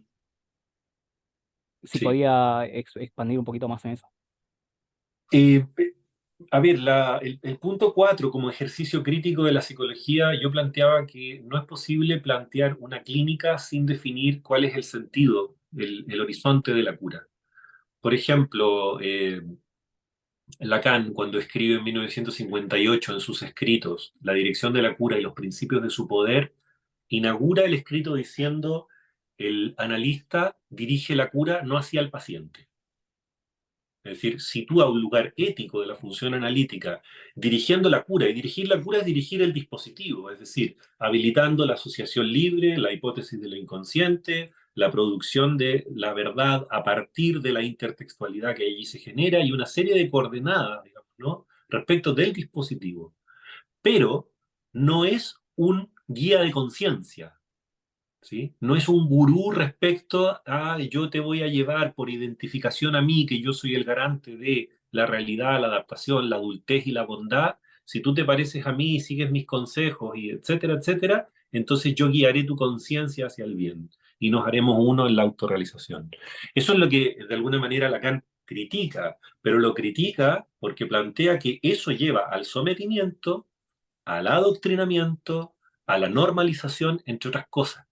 Si Sí. podía expandir un poquito más en eso. Eh, a ver, el punto 4 como ejercicio crítico de la psicología, yo planteaba que no es posible plantear una clínica sin definir cuál es el sentido, el horizonte de la cura. Por ejemplo, Lacan, cuando escribe en 1958 en sus escritos La dirección de la cura y los principios de su poder, inaugura el escrito diciendo: el analista dirige la cura no hacia el paciente. Es decir, sitúa un lugar ético de la función analítica dirigiendo la cura, y dirigir la cura es dirigir el dispositivo, es decir, habilitando la asociación libre, la hipótesis de lo inconsciente, la producción de la verdad a partir de la intertextualidad que allí se genera y una serie de coordenadas, digamos, ¿no?, respecto del dispositivo. Pero no es un guía de conciencia, ¿sí? No es un gurú respecto a yo te voy a llevar por identificación a mí, que yo soy el garante de la realidad, la adaptación, la adultez y la bondad. Si tú te pareces a mí y sigues mis consejos, y etcétera, etcétera, entonces yo guiaré tu conciencia hacia el bien y nos haremos uno en la autorrealización. Eso es lo que de alguna manera Lacan critica, pero lo critica porque plantea que eso lleva al sometimiento, al adoctrinamiento, a la normalización, entre otras cosas,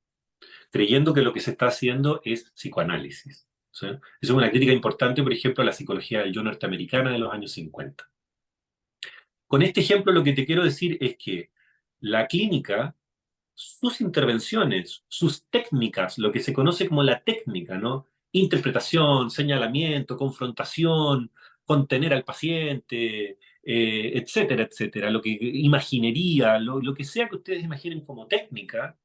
creyendo que lo que se está haciendo es psicoanálisis, ¿sí? Eso es una crítica importante, por ejemplo, a la psicología del yo norteamericana de los años 50. Con este ejemplo lo que te quiero decir es que la clínica, sus intervenciones, sus técnicas, lo que se conoce como la técnica, ¿no? Interpretación, señalamiento, confrontación, contener al paciente, etcétera, etcétera, lo que imaginería, lo que sea que ustedes imaginen como técnica,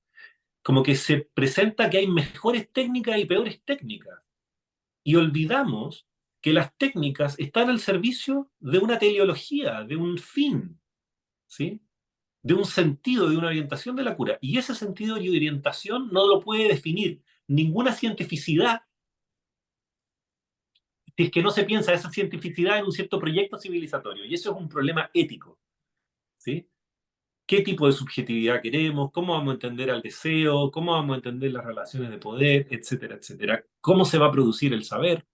como que se presenta que hay mejores técnicas y peores técnicas. Y olvidamos que las técnicas están al servicio de una teleología, de un fin, ¿sí? De un sentido, de una orientación de la cura. Y ese sentido y orientación no lo puede definir ninguna cientificidad si es que no se piensa esa cientificidad en un cierto proyecto civilizatorio. Y eso es un problema ético, ¿sí? ¿Qué tipo de subjetividad queremos? ¿Cómo vamos a entender al deseo? ¿Cómo vamos a entender las relaciones de poder? Etcétera, etcétera. ¿Cómo se va a producir el saber?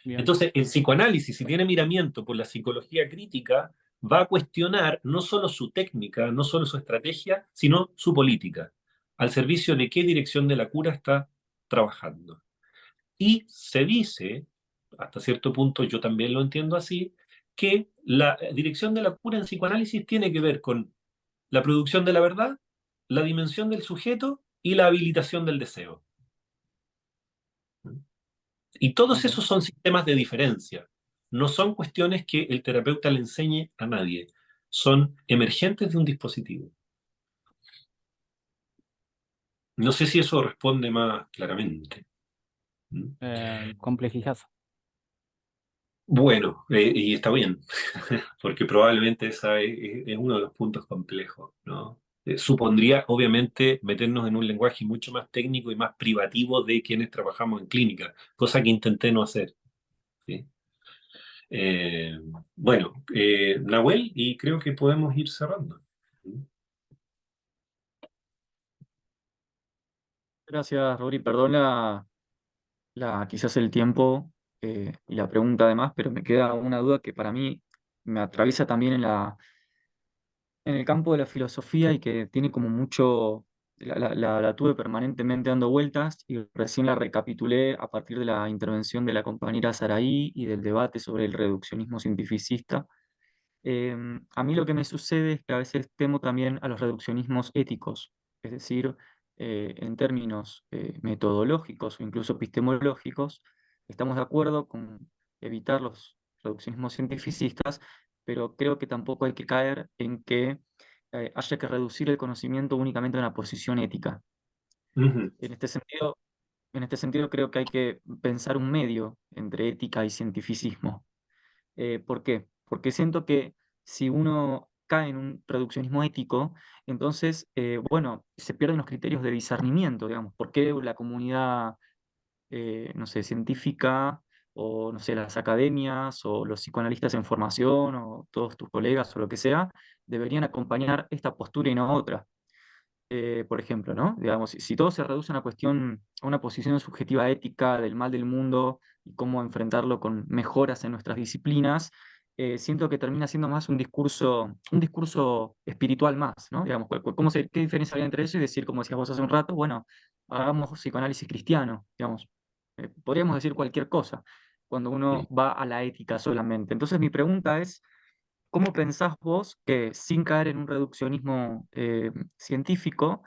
Bien. Entonces, el psicoanálisis, si tiene miramiento por la psicología crítica, va a cuestionar no solo su técnica, no solo su estrategia, sino su política, al servicio de qué dirección de la cura está trabajando. Y se dice, hasta cierto punto yo también lo entiendo así, que la dirección de la cura en psicoanálisis tiene que ver con la producción de la verdad, la dimensión del sujeto y la habilitación del deseo. Y todos Ok. esos son sistemas de diferencia. No son cuestiones que el terapeuta le enseñe a nadie. Son emergentes de un dispositivo. No sé si eso responde más claramente. ¿Mm? Complejizás. Bueno, y está bien, porque probablemente esa es uno de los puntos complejos, ¿no? Supondría, obviamente, meternos en un lenguaje mucho más técnico y más privativo de quienes trabajamos en clínica, cosa que intenté no hacer, ¿sí? Eh, bueno, Nahuel, y creo que podemos ir cerrando. Gracias, Rodri. Perdona quizás el tiempo y la pregunta además, pero me queda una duda que para mí me atraviesa también en el campo de la filosofía y que tiene como mucho la tuve permanentemente dando vueltas y recién la recapitulé a partir de la intervención de la compañera Saraí y del debate sobre el reduccionismo cientificista. A mí lo que me sucede es que a veces temo también a los reduccionismos éticos, es decir, en términos metodológicos o incluso epistemológicos, estamos de acuerdo con evitar los reduccionismos cientificistas, pero creo que tampoco hay que caer en que haya que reducir el conocimiento únicamente a una posición ética. Ujú. En este sentido creo que hay que pensar un medio entre ética y cientificismo. ¿Por qué? Porque siento que si uno cae en un reduccionismo ético, entonces, bueno, se pierden los criterios de discernimiento, digamos. ¿Por qué la comunidad, no sé, científica, o no sé, las academias, o los psicoanalistas en formación, o todos tus colegas, o lo que sea, deberían acompañar esta postura y no otra? Por ejemplo, ¿no? Digamos, si todo se reduce a una cuestión, a una posición subjetiva ética del mal del mundo y cómo enfrentarlo con mejoras en nuestras disciplinas, siento que termina siendo más un discurso espiritual más, ¿no? Digamos, ¿qué diferencia hay entre eso y decir, como decías vos hace un rato, bueno, hagamos psicoanálisis cristiano, digamos? Podríamos decir cualquier cosa cuando uno Sí. va a la ética solamente. Entonces mi pregunta es, ¿cómo pensás vos que sin caer en un reduccionismo científico,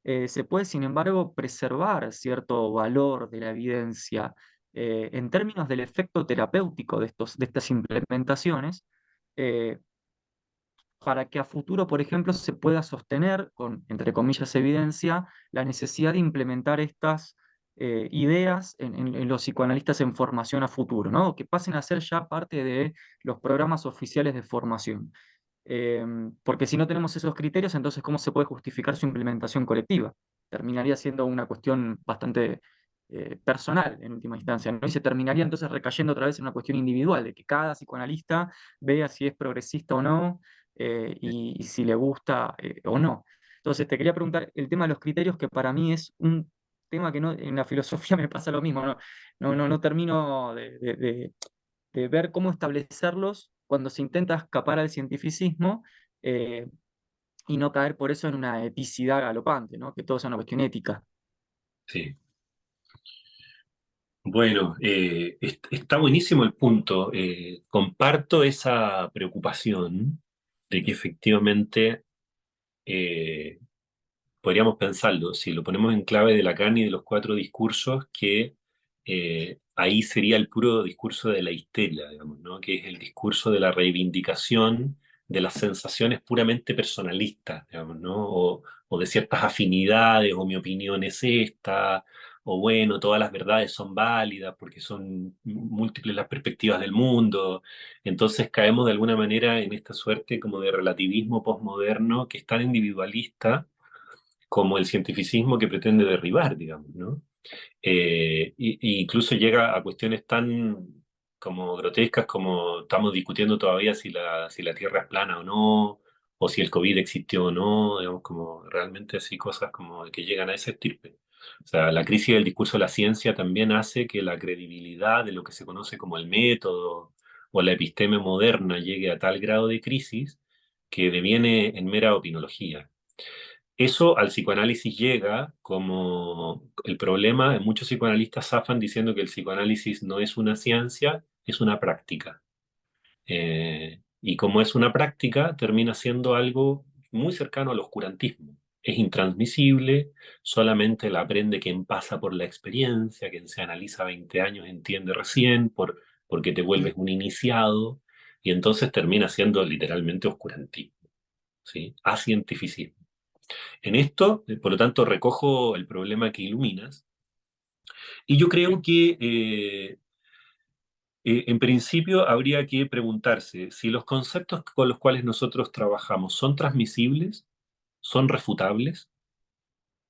se puede, sin embargo, preservar cierto valor de la evidencia en términos del efecto terapéutico de estas implementaciones, eh, para que a futuro, por ejemplo, se pueda sostener con, entre comillas, evidencia, la necesidad de implementar estas ideas en los psicoanalistas en formación a futuro, ¿no? Que pasen a ser ya parte de los programas oficiales de formación? Porque si no tenemos esos criterios, entonces, ¿cómo se puede justificar su implementación colectiva? Terminaría siendo una cuestión bastante personal en última instancia, ¿no? Y se terminaría entonces recayendo otra vez en una cuestión individual, de que cada psicoanalista vea si es progresista o no, y si le gusta o no. Entonces, te quería preguntar el tema de los criterios, que para mí es un tema que no, en la filosofía me pasa lo mismo, no termino de ver cómo establecerlos cuando se intenta escapar al cientificismo, eh, y no caer por eso en una eticidad galopante, ¿no? Que todo sea una cuestión ética. Sí. Bueno, está buenísimo el punto. Comparto esa preocupación de que efectivamente eh, podríamos pensarlo, si lo ponemos en clave de Lacan y de los cuatro discursos, que ahí sería el puro discurso de la histeria, digamos, ¿no? Que es el discurso de la reivindicación de las sensaciones puramente personalistas, digamos, ¿no? O de ciertas afinidades, o mi opinión es esta, o bueno, todas las verdades son válidas porque son múltiples las perspectivas del mundo. Entonces caemos de alguna manera en esta suerte como de relativismo posmoderno que es tan individualista como el cientificismo que pretende derribar, digamos, ¿no? Y incluso llega a cuestiones tan como grotescas como estamos discutiendo todavía si la Tierra es plana o no, o si el COVID existió o no, digamos, como realmente así cosas como que llegan a ese estirpe. O sea, la crisis del discurso de la ciencia también hace que la credibilidad de lo que se conoce como el método o la episteme moderna llegue a tal grado de crisis que deviene en mera opinología. Eso al psicoanálisis llega como el problema, muchos psicoanalistas zafan diciendo que el psicoanálisis no es una ciencia, es una práctica. Y como es una práctica, termina siendo algo muy cercano al oscurantismo. Es intransmisible, solamente la aprende quien pasa por la experiencia, quien se analiza 20 años entiende recién, porque te vuelves un iniciado, y entonces termina siendo literalmente oscurantismo, ¿sí? Acientificismo. En esto, por lo tanto, recojo el problema que iluminas y yo creo que en principio habría que preguntarse si los conceptos con los cuales nosotros trabajamos son transmisibles, son refutables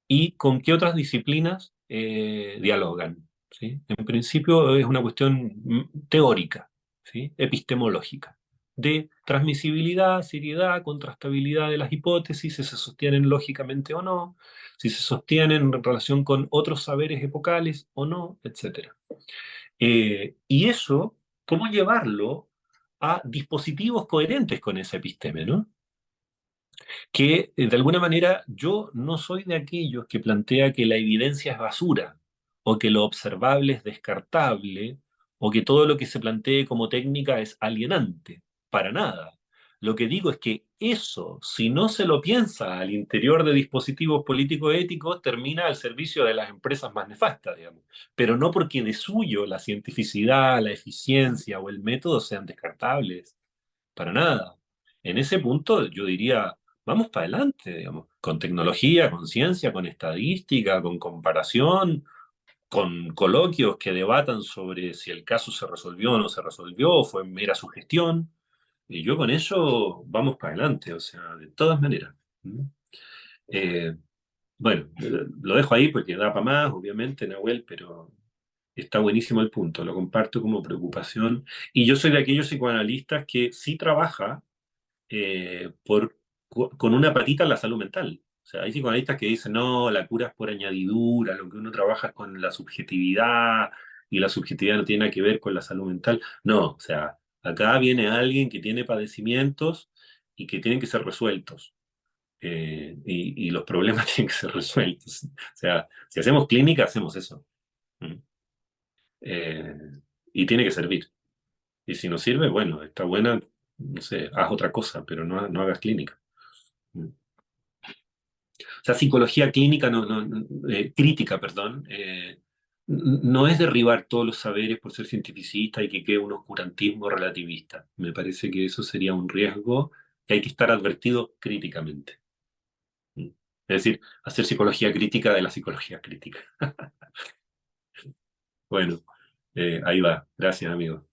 y con qué otras disciplinas dialogan, ¿sí? En principio es una cuestión teórica, ¿sí? Epistemológica, de transmisibilidad, seriedad, contrastabilidad de las hipótesis, si se sostienen lógicamente o no, si se sostienen en relación con otros saberes epocales o no, etc. Y eso, ¿cómo llevarlo a dispositivos coherentes con esa episteme, ¿no? Que de alguna manera yo no soy de aquellos que plantea que la evidencia es basura, o que lo observable es descartable, o que todo lo que se plantee como técnica es alienante, para nada. Lo que digo es que eso, si no se lo piensa al interior de dispositivos político-éticos, termina al servicio de las empresas más nefastas, digamos. Pero no porque de suyo la cientificidad, la eficiencia o el método sean descartables, para nada. En ese punto yo diría, vamos para adelante, digamos, con tecnología, con ciencia, con estadística, con comparación, con coloquios que debatan sobre si el caso se resolvió o no se resolvió, o fue mera sugestión. Y yo con eso vamos para adelante, o sea, de todas maneras. ¿Mm? Eh, bueno, lo dejo ahí porque da para más, obviamente, Nahuel, pero está buenísimo el punto, lo comparto como preocupación. Y yo soy de aquellos psicoanalistas que sí trabaja con una patita en la salud mental. O sea, hay psicoanalistas que dicen, no, la cura es por añadidura, lo que uno trabaja es con la subjetividad y la subjetividad no tiene nada que ver con la salud mental. No, o sea, acá viene alguien que tiene padecimientos y que tienen que ser resueltos. Y los problemas tienen que ser resueltos. O sea, si hacemos clínica, hacemos eso. ¿Mm? Eh, y tiene que servir. Y si no sirve, bueno, está buena, no sé, haz otra cosa, pero no hagas clínica. Mm. O sea, psicología clínica, crítica, perdón, no es derribar todos los saberes por ser cientificista y que quede un oscurantismo relativista. Me parece que eso sería un riesgo que hay que estar advertido críticamente. Mm. Es decir, hacer psicología crítica de la psicología crítica. Bueno, ahí va. Gracias, amigo.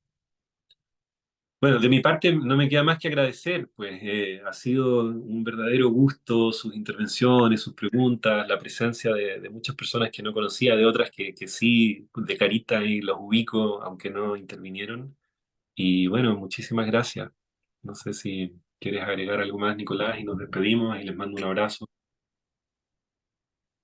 Bueno, de mi parte no me queda más que agradecer, pues ha sido un verdadero gusto sus intervenciones, sus preguntas, la presencia de muchas personas que no conocía, de otras que sí, de carita y los ubico, aunque no intervinieron. Y bueno, muchísimas gracias. No sé si quieres agregar algo más, Nicolás, y nos despedimos y les mando un abrazo.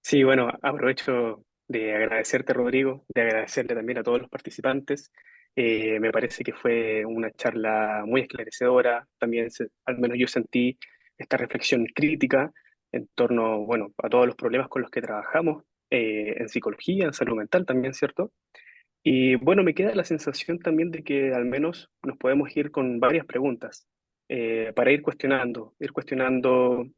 Sí, bueno, aprovecho de agradecerte, Rodrigo, de agradecerle también a todos los participantes. Me parece que fue una charla muy esclarecedora. También, al menos yo sentí esta reflexión crítica en torno, bueno, a todos los problemas con los que trabajamos en psicología, en salud mental también, ¿cierto? Y bueno, me queda la sensación también de que al menos nos podemos ir con varias preguntas para ir cuestionando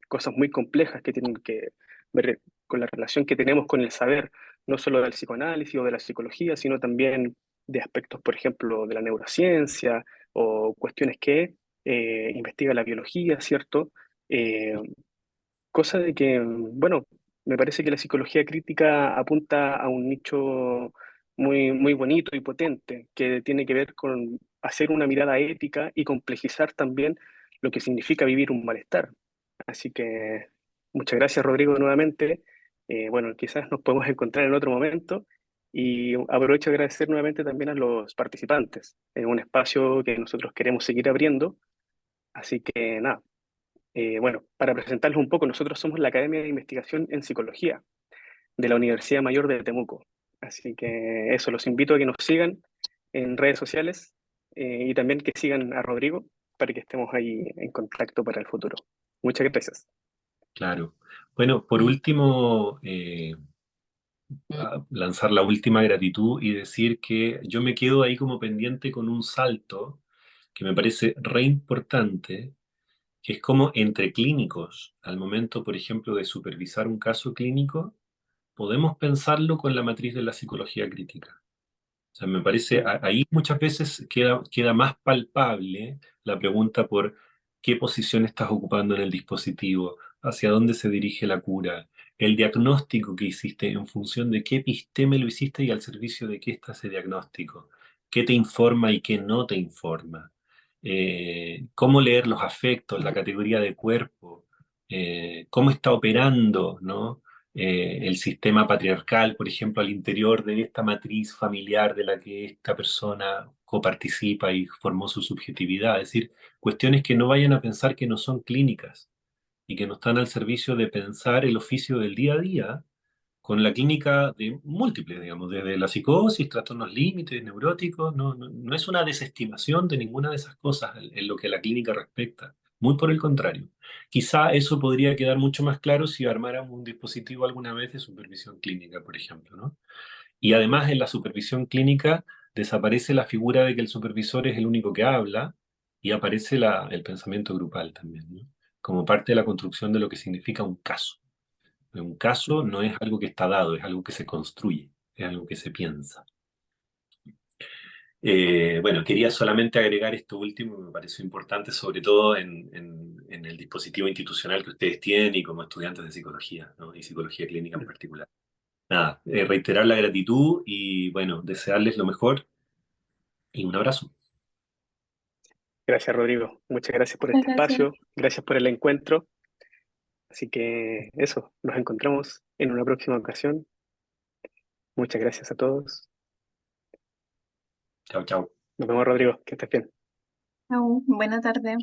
cosas muy complejas que tienen que ver con la relación que tenemos con el saber, no solo del psicoanálisis o de la psicología, sino también de aspectos, por ejemplo, de la neurociencia o cuestiones que investiga la biología, ¿cierto? Eh, Cosa de que, bueno, me parece que la psicología crítica apunta a un nicho muy, muy bonito y potente, que tiene que ver con hacer una mirada ética y complejizar también lo que significa vivir un malestar. Así que muchas gracias, Rodrigo, nuevamente. Bueno, quizás nos podemos encontrar en otro momento y aprovecho de agradecer nuevamente también a los participantes. Es un espacio que nosotros queremos seguir abriendo. Así que nada. Bueno, para presentarles un poco, nosotros somos la Academia de Investigación en Psicología de la Universidad Mayor de Temuco. Así que eso, los invito a que nos sigan en redes sociales y también que sigan a Rodrigo para que estemos ahí en contacto para el futuro. Muchas gracias. Claro. Bueno, por último, lanzar la última gratitud y decir que yo me quedo ahí como pendiente con un salto que me parece re importante, que es como entre clínicos, al momento, por ejemplo, de supervisar un caso clínico, podemos pensarlo con la matriz de la psicología crítica. O sea, me parece, Mm. ahí muchas veces queda más palpable la pregunta por qué posición estás ocupando en el dispositivo, hacia dónde se dirige la cura, el diagnóstico que hiciste en función de qué episteme lo hiciste y al servicio de qué está ese diagnóstico, qué te informa y qué no te informa, cómo leer los afectos, la categoría de cuerpo, cómo está operando, ¿no? El sistema patriarcal, por ejemplo, al interior de esta matriz familiar de la que esta persona coparticipa y formó su subjetividad. Es decir, cuestiones que no vayan a pensar que no son clínicas y que no están al servicio de pensar el oficio del día a día con la clínica de múltiples, digamos, desde la psicosis, trastornos límites, neuróticos, no es una desestimación de ninguna de esas cosas en lo que a la clínica respecta. Muy por el contrario. Quizá eso podría quedar mucho más claro si armáramos un dispositivo alguna vez de supervisión clínica, por ejemplo, ¿no? Y además en la supervisión clínica desaparece la figura de que el supervisor es el único que habla y aparece el pensamiento grupal también, ¿no? Como parte de la construcción de lo que significa un caso. Un caso no es algo que está dado, es algo que se construye, es algo que se piensa. Bueno, quería solamente agregar esto último, me pareció importante, sobre todo en el dispositivo institucional que ustedes tienen y como estudiantes de psicología, ¿no? Y psicología clínica en particular. Nada, reiterar la gratitud y bueno, desearles lo mejor y un abrazo. Gracias, Rodrigo. Muchas gracias por Muchas este gracias. espacio, gracias por el encuentro. Así que eso, nos encontramos en una próxima ocasión. Muchas gracias a todos. Chao, chao. Nos vemos, Rodrigo. Que estés bien. Chau, buena tarde.